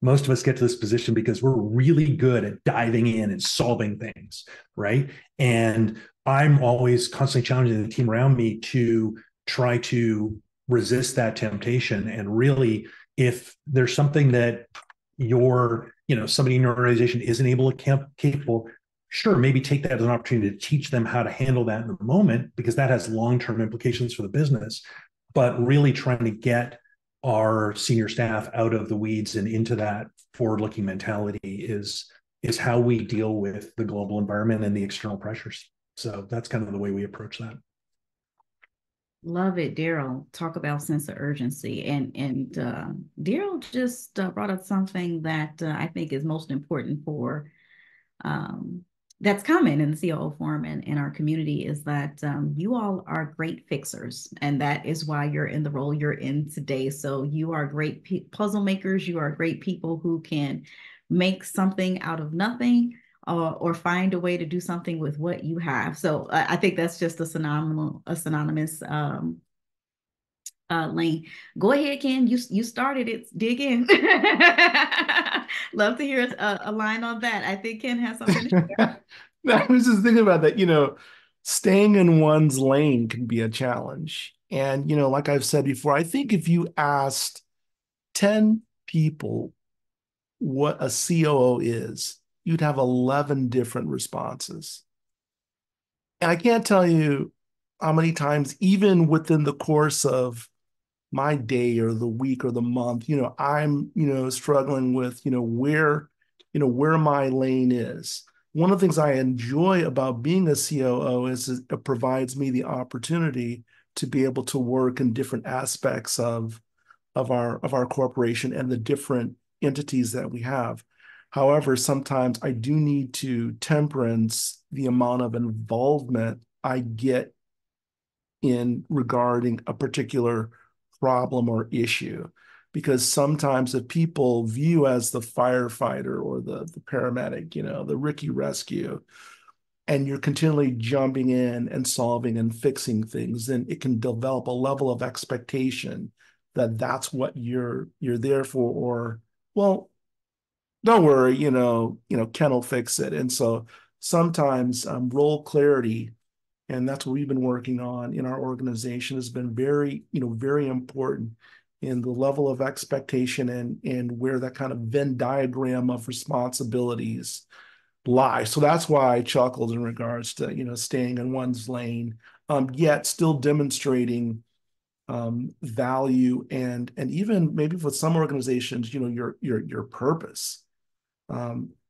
Most of us get to this position because we're really good at diving in and solving things, right? And I'm always constantly challenging the team around me to try to resist that temptation. And really, if there's something that somebody in your organization isn't capable, sure, maybe take that as an opportunity to teach them how to handle that in the moment, because that has long-term implications for the business. But really trying to get our senior staff out of the weeds and into that forward-looking mentality is how we deal with the global environment and the external pressures. So that's kind of the way we approach that. Love it, Daryl. Talk about sense of urgency, and Daryl just brought up something that I think is most important for that's common in the COO Forum and in our community, is that you all are great fixers, and that is why you're in the role you're in today. So you are great puzzle makers. You are great people who can make something out of nothing, or find a way to do something with what you have. So I think that's just a synonymous lane. Go ahead, Ken. You started it. Dig in. Love to hear a line on that. I think Ken has something to share. I was just thinking about that. Staying in one's lane can be a challenge. And, like I've said before, I think if you asked 10 people what a COO is, you'd have 11 different responses. And I can't tell you how many times, even within the course of my day or the week or the month, I'm, struggling with, where my lane is. One of the things I enjoy about being a COO is it provides me the opportunity to be able to work in different aspects of our corporation and the different entities that we have. However, sometimes I do need to temperance the amount of involvement I get in regarding a particular problem or issue. Because sometimes if people view as the firefighter or the paramedic, the Ricky rescue, and you're continually jumping in and solving and fixing things, then it can develop a level of expectation that that's what you're there for, or, well, don't worry, Ken will fix it. And so sometimes role clarity, and that's what we've been working on in our organization, has been very, very important in the level of expectation and where that kind of Venn diagram of responsibilities lie. So that's why I chuckled in regards to, staying in one's lane, yet still demonstrating value and even maybe with some organizations, your purpose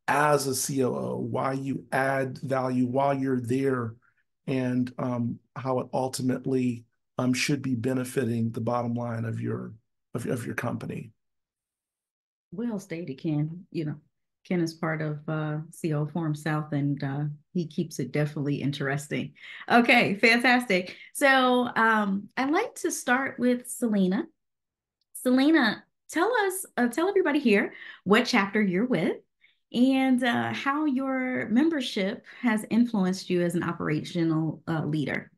as a COO, why you add value while you're there, and how it ultimately should be benefiting the bottom line of your company. Well stated, Ken. Ken is part of COO Forum South, and he keeps it definitely interesting. Okay, fantastic. So I'd like to start with Selena. Selena, tell everybody here what chapter you're with, and how your membership has influenced you as an operational leader.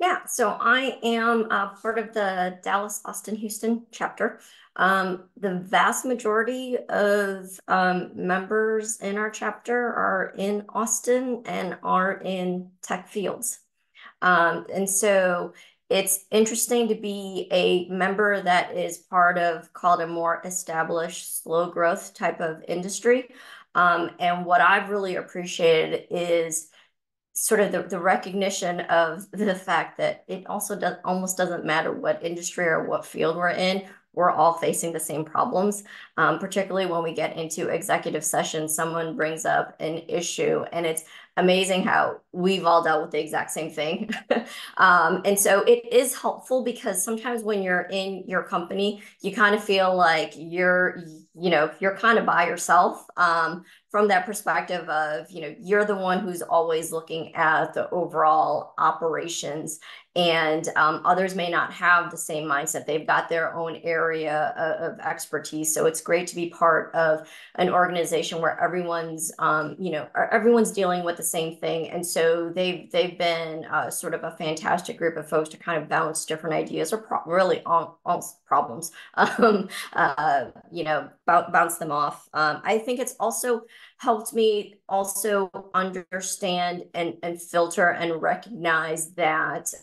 Yeah, so I am part of the Dallas, Austin, Houston chapter. The vast majority of members in our chapter are in Austin and are in tech fields. And so it's interesting to be a member that is part of, called a more established, slow growth type of industry. And what I've really appreciated is sort of the recognition of the fact that it also almost doesn't matter what industry or what field we're in. We're all facing the same problems, particularly when we get into executive sessions. Someone brings up an issue and it's amazing how we've all dealt with the exact same thing. And so it is helpful because sometimes when you're in your company, you kind of feel like you're kind of by yourself. From that perspective of, you're the one who's always looking at the overall operations, and others may not have the same mindset. They've got their own area of expertise. So it's great to be part of an organization where everyone's dealing with the same thing. And so they've been sort of a fantastic group of folks to kind of bounce different ideas or really all problems, bounce them off. I think it's also helped me also understand and filter and recognize that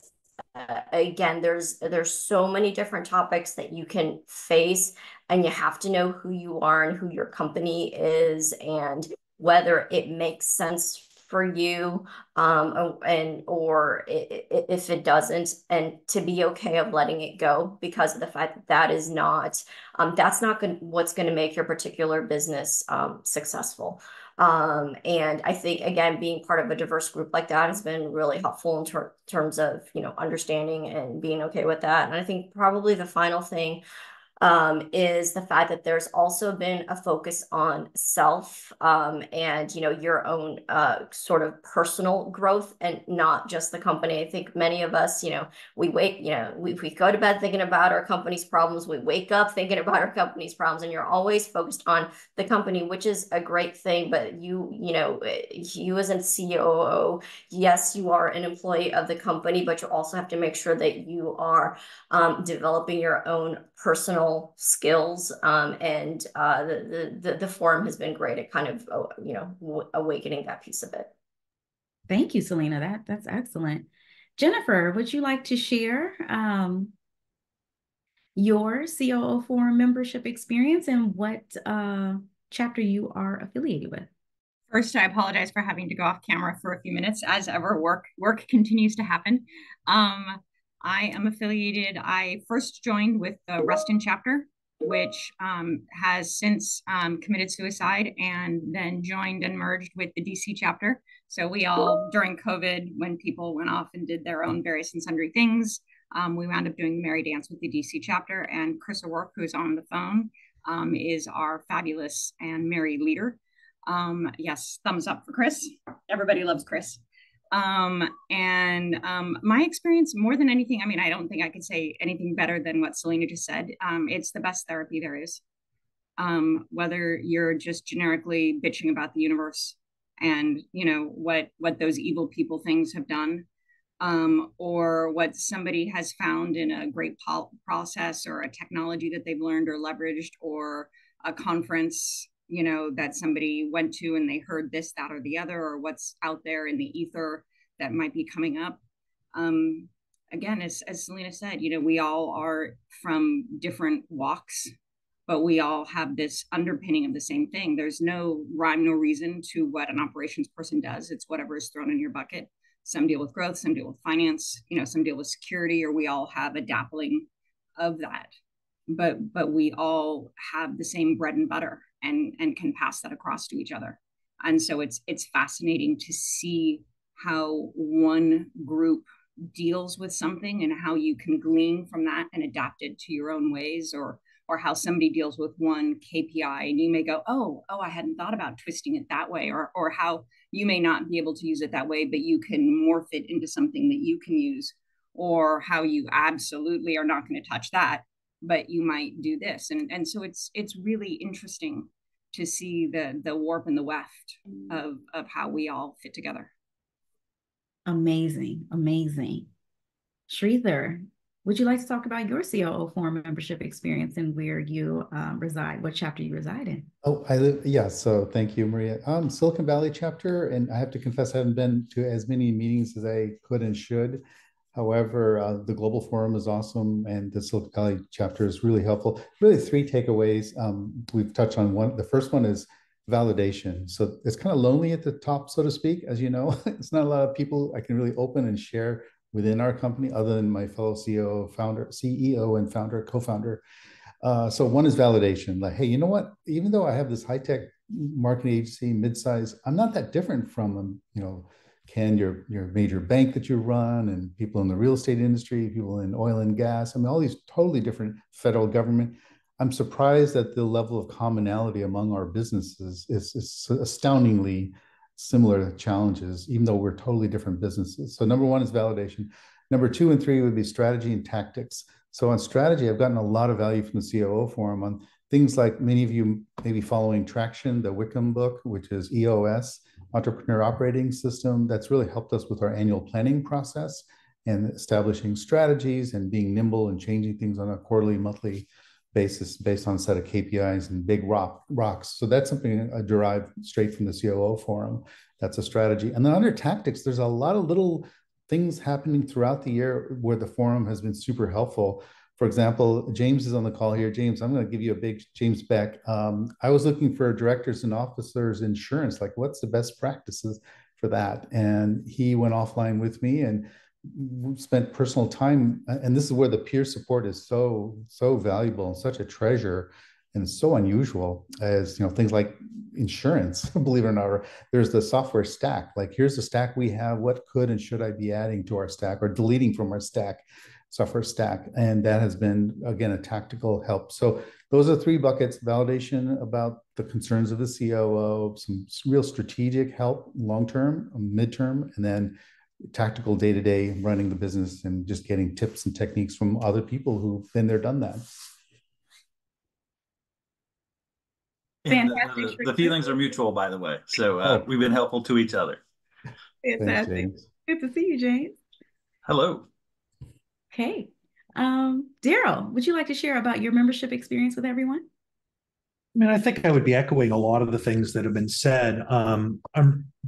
again, there's so many different topics that you can face, and you have to know who you are and who your company is and whether it makes sense for you, or if it doesn't, and to be okay of letting it go because of the fact that that's not what's going to make your particular business successful. And I think, again, being part of a diverse group like that has been really helpful in terms of, understanding and being okay with that. And I think probably the final thing is the fact that there's also been a focus on self, and your own sort of personal growth and not just the company. I think many of us, we go to bed thinking about our company's problems, we wake up thinking about our company's problems, and you're always focused on the company, which is a great thing. But you as a COO, yes, you are an employee of the company, but you also have to make sure that you are developing your own personal skills, and the forum has been great at kind of awakening that piece of it. Thank you, Selena. That's excellent. Jennifer, would you like to share your COO Forum membership experience and what chapter you are affiliated with? First, I apologize for having to go off camera for a few minutes. As ever, work continues to happen. I am affiliated. I first joined with the Reston chapter, which has since committed suicide, and then joined and merged with the DC chapter. So we all, during COVID, when people went off and did their own various and sundry things, we wound up doing the Merry Dance with the DC chapter. And Chris O'Rourke, who's on the phone, is our fabulous and merry leader. Yes, thumbs up for Chris. Everybody loves Chris. My experience, more than anything, I mean, I don't think I could say anything better than what Selena just said. It's the best therapy there is. Whether you're just generically bitching about the universe and, what those evil people things have done, or what somebody has found in a great process or a technology that they've learned or leveraged, or a conference that somebody went to and they heard this, that, or the other, or what's out there in the ether that might be coming up. Again, as Selena said, we all are from different walks, but we all have this underpinning of the same thing. There's no rhyme, no reason to what an operations person does. It's whatever is thrown in your bucket. Some deal with growth, some deal with finance, some deal with security, or we all have a dappling of that. But we all have the same bread and butter, and can pass that across to each other. And so it's fascinating to see how one group deals with something and how you can glean from that and adapt it to your own ways, or how somebody deals with one KPI and you may go, oh, I hadn't thought about twisting it that way, or how you may not be able to use it that way, but you can morph it into something that you can use, or how you absolutely are not going to touch that, but you might do this. And so it's really interesting to see the warp and the weft of how we all fit together. Amazing. Sridhar, would you like to talk about your COO Forum membership experience and where you reside, what chapter you reside in? Oh, so thank you, Maria. Silicon Valley chapter, and I have to confess I haven't been to as many meetings as I could and should. However, the Global Forum is awesome, and the Silicon Valley chapter is really helpful. Really, three takeaways. We've touched on one. The first one is validation. So it's kind of lonely at the top, so to speak, as you know. It's not a lot of people I can really open and share within our company, other than my fellow CEO and founder, co-founder. So one is validation. Like, hey, you know what? Even though I have this high-tech marketing agency, mid-size, I'm not that different from, Ken, your major bank that you run, and people in the real estate industry, people in oil and gas. I mean, all these totally different, federal government. I'm surprised at the level of commonality among our businesses is astoundingly similar challenges, even though we're totally different businesses. So number one is validation. Number two and three would be strategy and tactics. So on strategy, I've gotten a lot of value from the COO Forum on things like many of you may be following Traction, the Wickham book, which is EOS, Entrepreneur Operating System. That's really helped us with our annual planning process and establishing strategies and being nimble and changing things on a quarterly, monthly basis based on a set of KPIs and big rocks. So that's something I derived straight from the COO Forum. That's a strategy. And then under tactics, there's a lot of little things happening throughout the year where the forum has been super helpful. For example, James is on the call here. James, I'm going to give you a big James Beck. I was looking for directors and officers insurance, like what's the best practices for that? And he went offline with me and spent personal time. And this is where the peer support is so valuable and such a treasure and so unusual as, things like insurance, believe it or not. Or there's the software stack. Like, here's the stack we have. What could and should I be adding to our stack or deleting from our stack? Software stack. And that has been, again, a tactical help. So those are three buckets: validation about the concerns of the COO, some real strategic help, long-term, midterm, and then tactical day-to-day running the business and just getting tips and techniques from other people who've been there, done that. Fantastic. The feelings are mutual, by the way. So we've been helpful to each other. Fantastic. Thanks, good to see you, James. Hello. Okay. Daryl, would you like to share about your membership experience with everyone? I mean, I think I would be echoing a lot of the things that have been said. I'm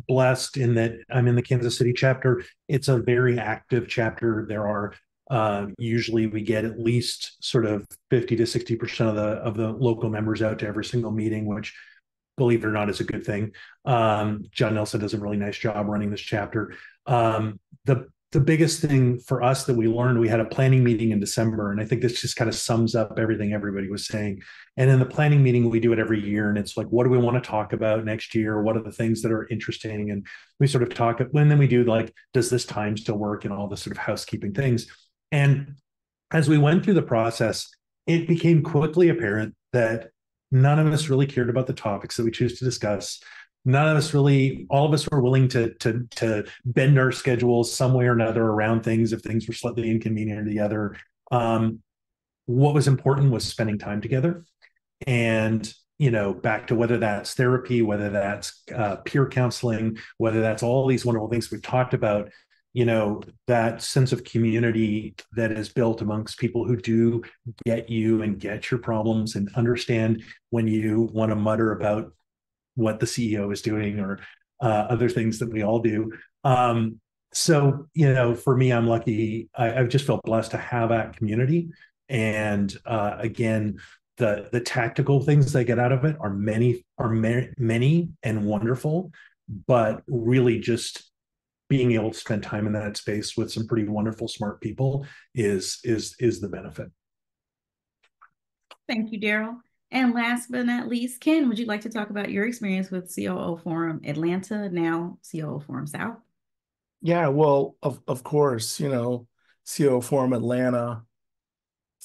blessed in that I'm in the Kansas City chapter. It's a very active chapter. There are usually we get at least sort of 50 to 60% of the local members out to every single meeting, which, believe it or not, is a good thing. John Nelson does a really nice job running this chapter. The biggest thing for us that we learned, we had a planning meeting in December, and I think this just kind of sums up everything everybody was saying. And in the planning meeting, we do it every year, and it's like, what do we want to talk about next year? What are the things that are interesting? And we sort of talk, and then we do like, does this time still work, and all the sort of housekeeping things. And as we went through the process, it became quickly apparent that none of us really cared about the topics that we choose to discuss. None of us really, all of us were willing to bend our schedules some way or another around things if things were slightly inconvenient or the other. What was important was spending time together. And, back to whether that's therapy, whether that's peer counseling, whether that's all these wonderful things we've talked about, that sense of community that is built amongst people who do get you and get your problems and understand when you want to mutter about what the CEO is doing or other things that we all do. So, for me, I'm lucky. I've just felt blessed to have that community. And again, the tactical things I get out of it are many and wonderful, but really just being able to spend time in that space with some pretty wonderful, smart people is the benefit. Thank you, Daryl. And last but not least, Ken, would you like to talk about your experience with COO Forum Atlanta, now COO Forum South? Yeah, well, of course, COO Forum Atlanta,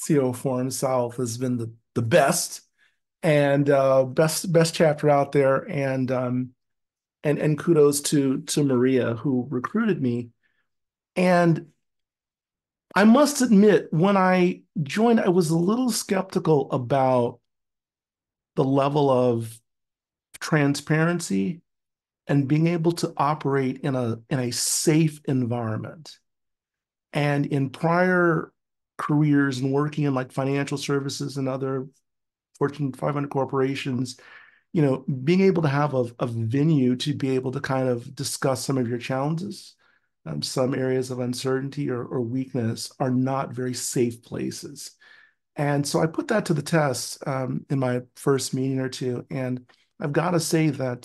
COO Forum South has been the best and best chapter out there, and kudos to Maria, who recruited me. And I must admit, when I joined, I was a little skeptical about the level of transparency and being able to operate in a safe environment. And in prior careers and working in like financial services and other Fortune 500 corporations, being able to have a venue to be able to kind of discuss some of your challenges, some areas of uncertainty or weakness are not very safe places. And so I put that to the test in my first meeting or two. And I've got to say that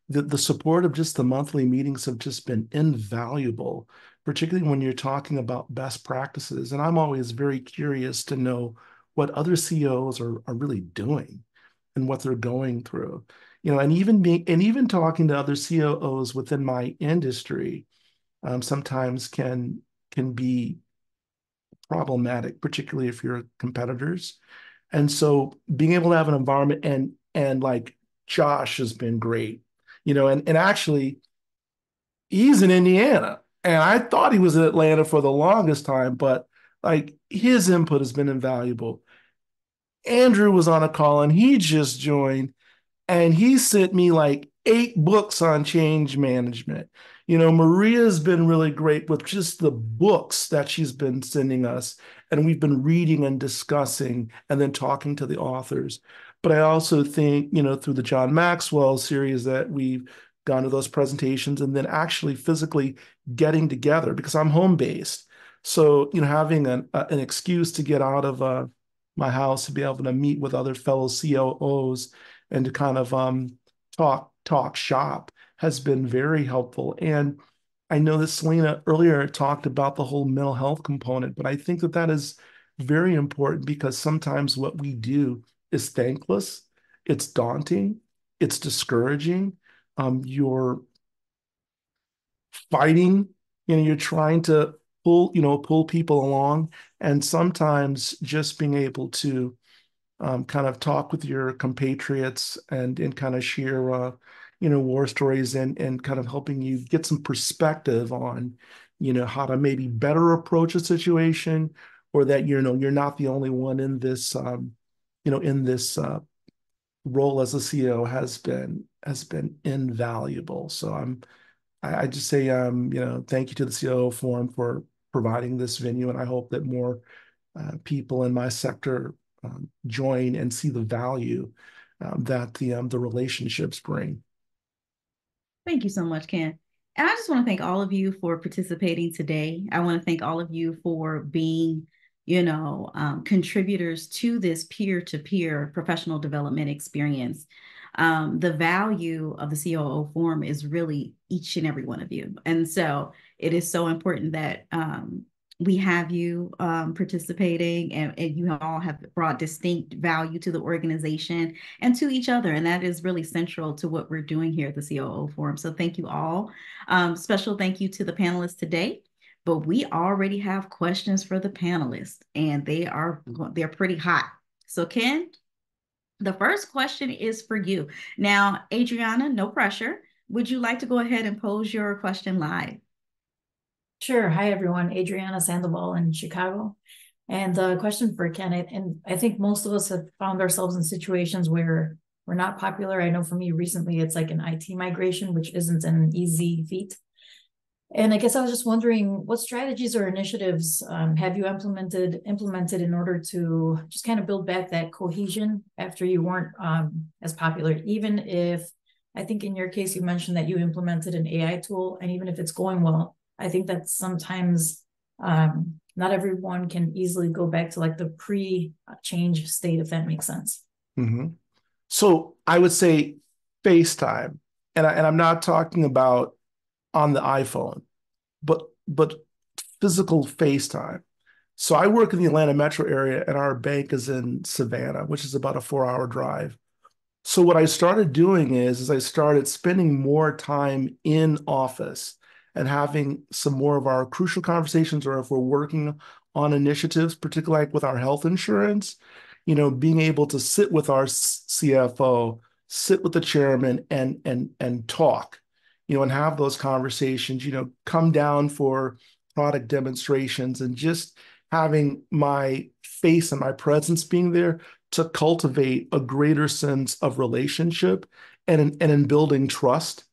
the support of just the monthly meetings have just been invaluable, particularly when you're talking about best practices. And I'm always very curious to know what other CEOs are really doing. and what they're going through. And even talking to other COOs within my industry sometimes can be problematic, particularly if you're competitors. And so being able to have an environment and like Josh has been great, and actually he's in Indiana. And I thought he was in Atlanta for the longest time, but like his input has been invaluable. Andrew was on a call and he just joined and he sent me like 8 books on change management. Maria's been really great with just the books that she's been sending us, and we've been reading and discussing and then talking to the authors. But I also think, through the John Maxwell series that we've gone to those presentations and then actually physically getting together because I'm home based. So, having an excuse to get out of my house to be able to meet with other fellow COOs and to kind of talk shop has been very helpful. And I know that Selena earlier talked about the whole mental health component, but I think that is very important because sometimes what we do is thankless, it's daunting, it's discouraging. You're fighting, you're trying to pull people along, and sometimes just being able to kind of talk with your compatriots and kind of share, war stories and kind of helping you get some perspective on, how to maybe better approach a situation, or that, you're not the only one in this, in this role as a CEO has been invaluable. So I just say, thank you to the COO Forum for providing this venue, and I hope that more people in my sector join and see the value that the relationships bring. Thank you so much, Ken. And I just want to thank all of you for participating today. I want to thank all of you for being, contributors to this peer-to-peer professional development experience. The value of the COO Forum is really each and every one of you. And so it is so important that we have you participating, and you all have brought distinct value to the organization and to each other. And that is really central to what we're doing here at the COO Forum. So thank you all. Special thank you to the panelists today. But we already have questions for the panelists, and they're pretty hot. So Ken, the first question is for you. Now, Adriana, no pressure. Would you like to go ahead and pose your question live? Sure. Hi, everyone. Adriana Sandoval in Chicago. And the question for Ken, and I think most of us have found ourselves in situations where we're not popular. I know for me recently, it's like an IT migration, which isn't an easy feat. And I guess I was just wondering, what strategies or initiatives have you implemented in order to just kind of build back that cohesion after you weren't as popular? Even if, I think in your case, you mentioned that you implemented an AI tool, and even if it's going well, I think that sometimes not everyone can easily go back to like the pre-change state, if that makes sense. Mm-hmm. So I would say FaceTime, and I'm not talking about on the iPhone, but physical FaceTime. So I work in the Atlanta metro area, and our bank is in Savannah, which is about a 4-hour drive. So what I started doing is I started spending more time in office and having some more of our crucial conversations, or if we're working on initiatives, particularly like with our health insurance, being able to sit with our CFO, sit with the chairman and talk, and have those conversations, come down for product demonstrations, and just having my face and my presence being there to cultivate a greater sense of relationship and in building trust,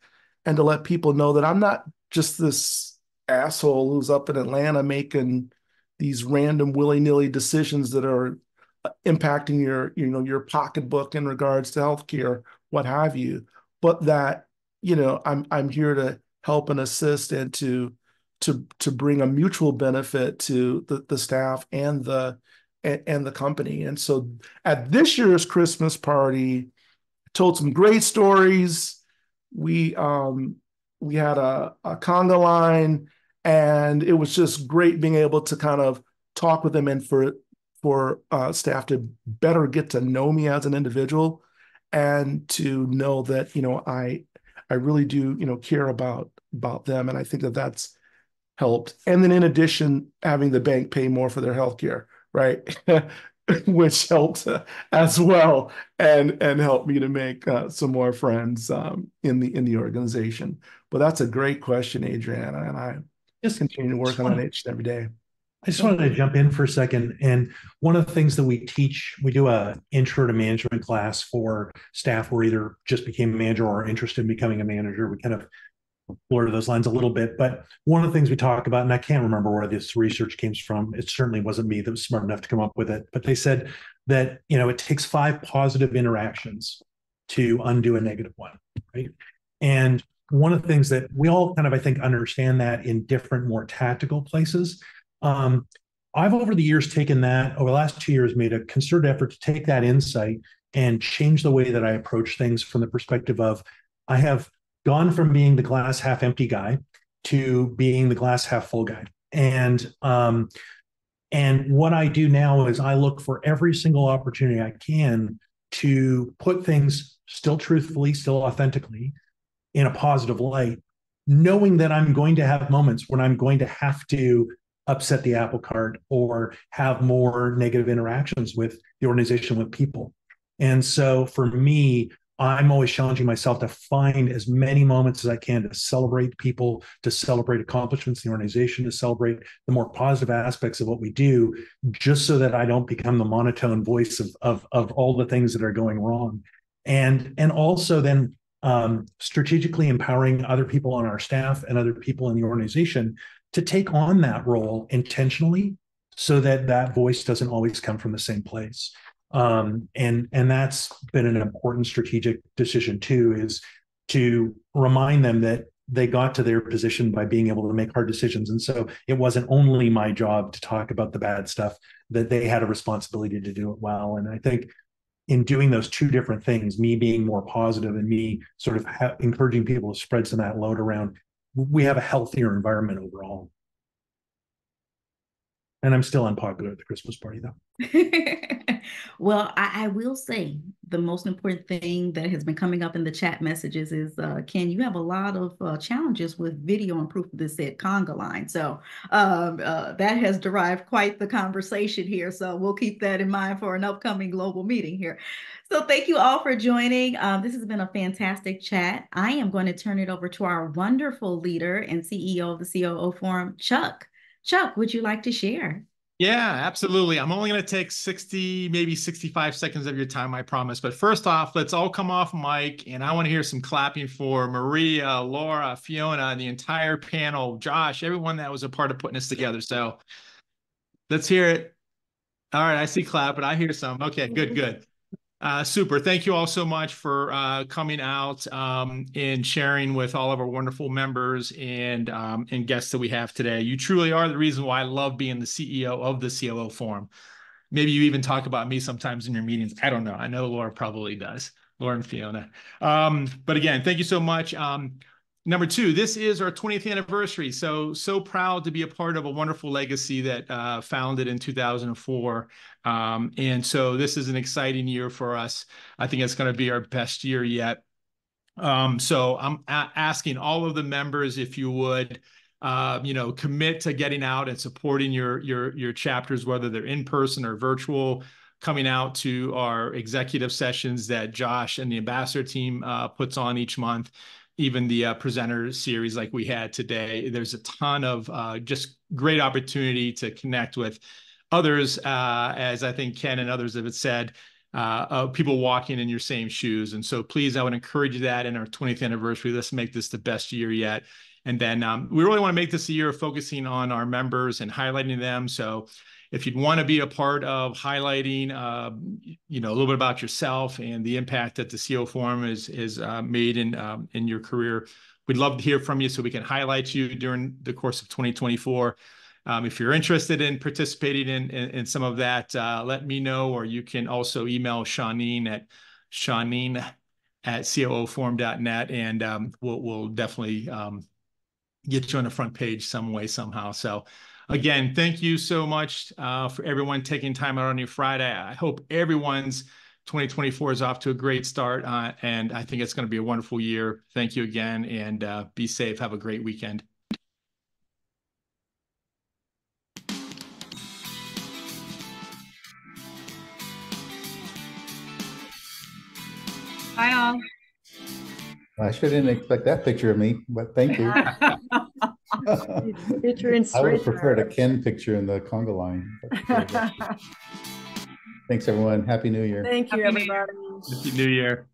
and to let people know that I'm not just this asshole who's up in Atlanta making these random willy-nilly decisions that are impacting your pocketbook in regards to healthcare, what have you, but that, I'm here to help and assist and to bring a mutual benefit to the staff and the company. And so at this year's Christmas party, told some great stories. We had a conga line, and it was just great being able to kind of talk with them, and for staff to better get to know me as an individual. and to know that, I really do, care about them. And I think that that's helped. And then in addition, having the bank pay more for their healthcare, right? Which helped as well, and helped me to make some more friends in the organization. But that's a great question, Adriana, and I just continue to work on that each and every day. I just wanted to jump in for a second. And one of the things that we teach, we do a intro to management class for staff who either just became a manager or are interested in becoming a manager. We kind of blur those lines a little bit. But one of the things we talk about, and I can't remember where this research came from, it certainly wasn't me that was smart enough to come up with it, but they said that, it takes 5 positive interactions to undo a negative one, right? And one of the things that we all kind of, I think, understand that in different, more tactical places. I've over the years taken that, over the last 2 years, made a concerted effort to take that insight and change the way that I approach things from the perspective of, I have gone from being the glass half empty guy to being the glass half full guy. And what I do now is I look for every single opportunity I can to put things still truthfully, still authentically in a positive light, knowing that I'm going to have moments when I'm going to have to upset the apple cart or have more negative interactions with the organization, with people. And so for me, I'm always challenging myself to find as many moments as I can to celebrate people, to celebrate accomplishments in the organization, to celebrate the more positive aspects of what we do, just so that I don't become the monotone voice of all the things that are going wrong. And also then strategically empowering other people on our staff and other people in the organization to take on that role intentionally, so that that voice doesn't always come from the same place. And that's been an important strategic decision too, is to remind them that they got to their position by being able to make hard decisions. And so it wasn't only my job to talk about the bad stuff, that they had a responsibility to do it well. And I think in doing those two different things, me being more positive and me sort of encouraging people to spread some of that load around, we have a healthier environment overall. And I'm still unpopular at the Christmas party, though. Well, I will say the most important thing that has been coming up in the chat messages is, Ken, you have a lot of challenges with video and proof of this said conga line. So that has derived quite the conversation here. So we'll keep that in mind for an upcoming global meeting here. So thank you all for joining. This has been a fantastic chat. I am going to turn it over to our wonderful leader and CEO of the COO Forum, Chuck. Chuck, would you like to share? Yeah, absolutely. I'm only going to take 60, maybe 65 seconds of your time, I promise. But first off, let's all come off mic, and I want to hear some clapping for Maria, Laura, Fiona, and the entire panel, Josh, everyone that was a part of putting this together. So let's hear it. All right, I see clap, but I hear some. Okay, good, good. Super. Thank you all so much for coming out and sharing with all of our wonderful members and guests that we have today. You truly are the reason why I love being the CEO of the COO Forum. Maybe you even talk about me sometimes in your meetings. I don't know. I know Laura probably does. Laura and Fiona. But again, thank you so much. Number 2, this is our 20th anniversary. So proud to be a part of a wonderful legacy that founded in 2004. And so this is an exciting year for us. I think it's going to be our best year yet. So I'm asking all of the members, if you would, commit to getting out and supporting your chapters, whether they're in person or virtual, coming out to our executive sessions that Josh and the ambassador team puts on each month. Even the presenter series like we had today. There's a ton of just great opportunity to connect with others, as I think Ken and others have said, people walking in your same shoes. And so please, I would encourage you that in our 20th anniversary, let's make this the best year yet. And then we really want to make this a year of focusing on our members and highlighting them. So if you'd want to be a part of highlighting, a little bit about yourself and the impact that the COO Forum is made in your career, we'd love to hear from you so we can highlight you during the course of 2024. If you're interested in participating in some of that, let me know, or you can also email Shawneen at cooforum.net, and we'll definitely get you on the front page some way, somehow. So again, thank you so much for everyone taking time out on your Friday. I hope everyone's 2024 is off to a great start, and I think it's going to be a wonderful year. Thank you again, and be safe. Have a great weekend. Bye, all. I sure didn't expect that picture of me, but thank you. Picture in I would have preferred a Ken picture in the conga line. Thanks, everyone. Happy New Year. Thank you, everybody. Happy New Year.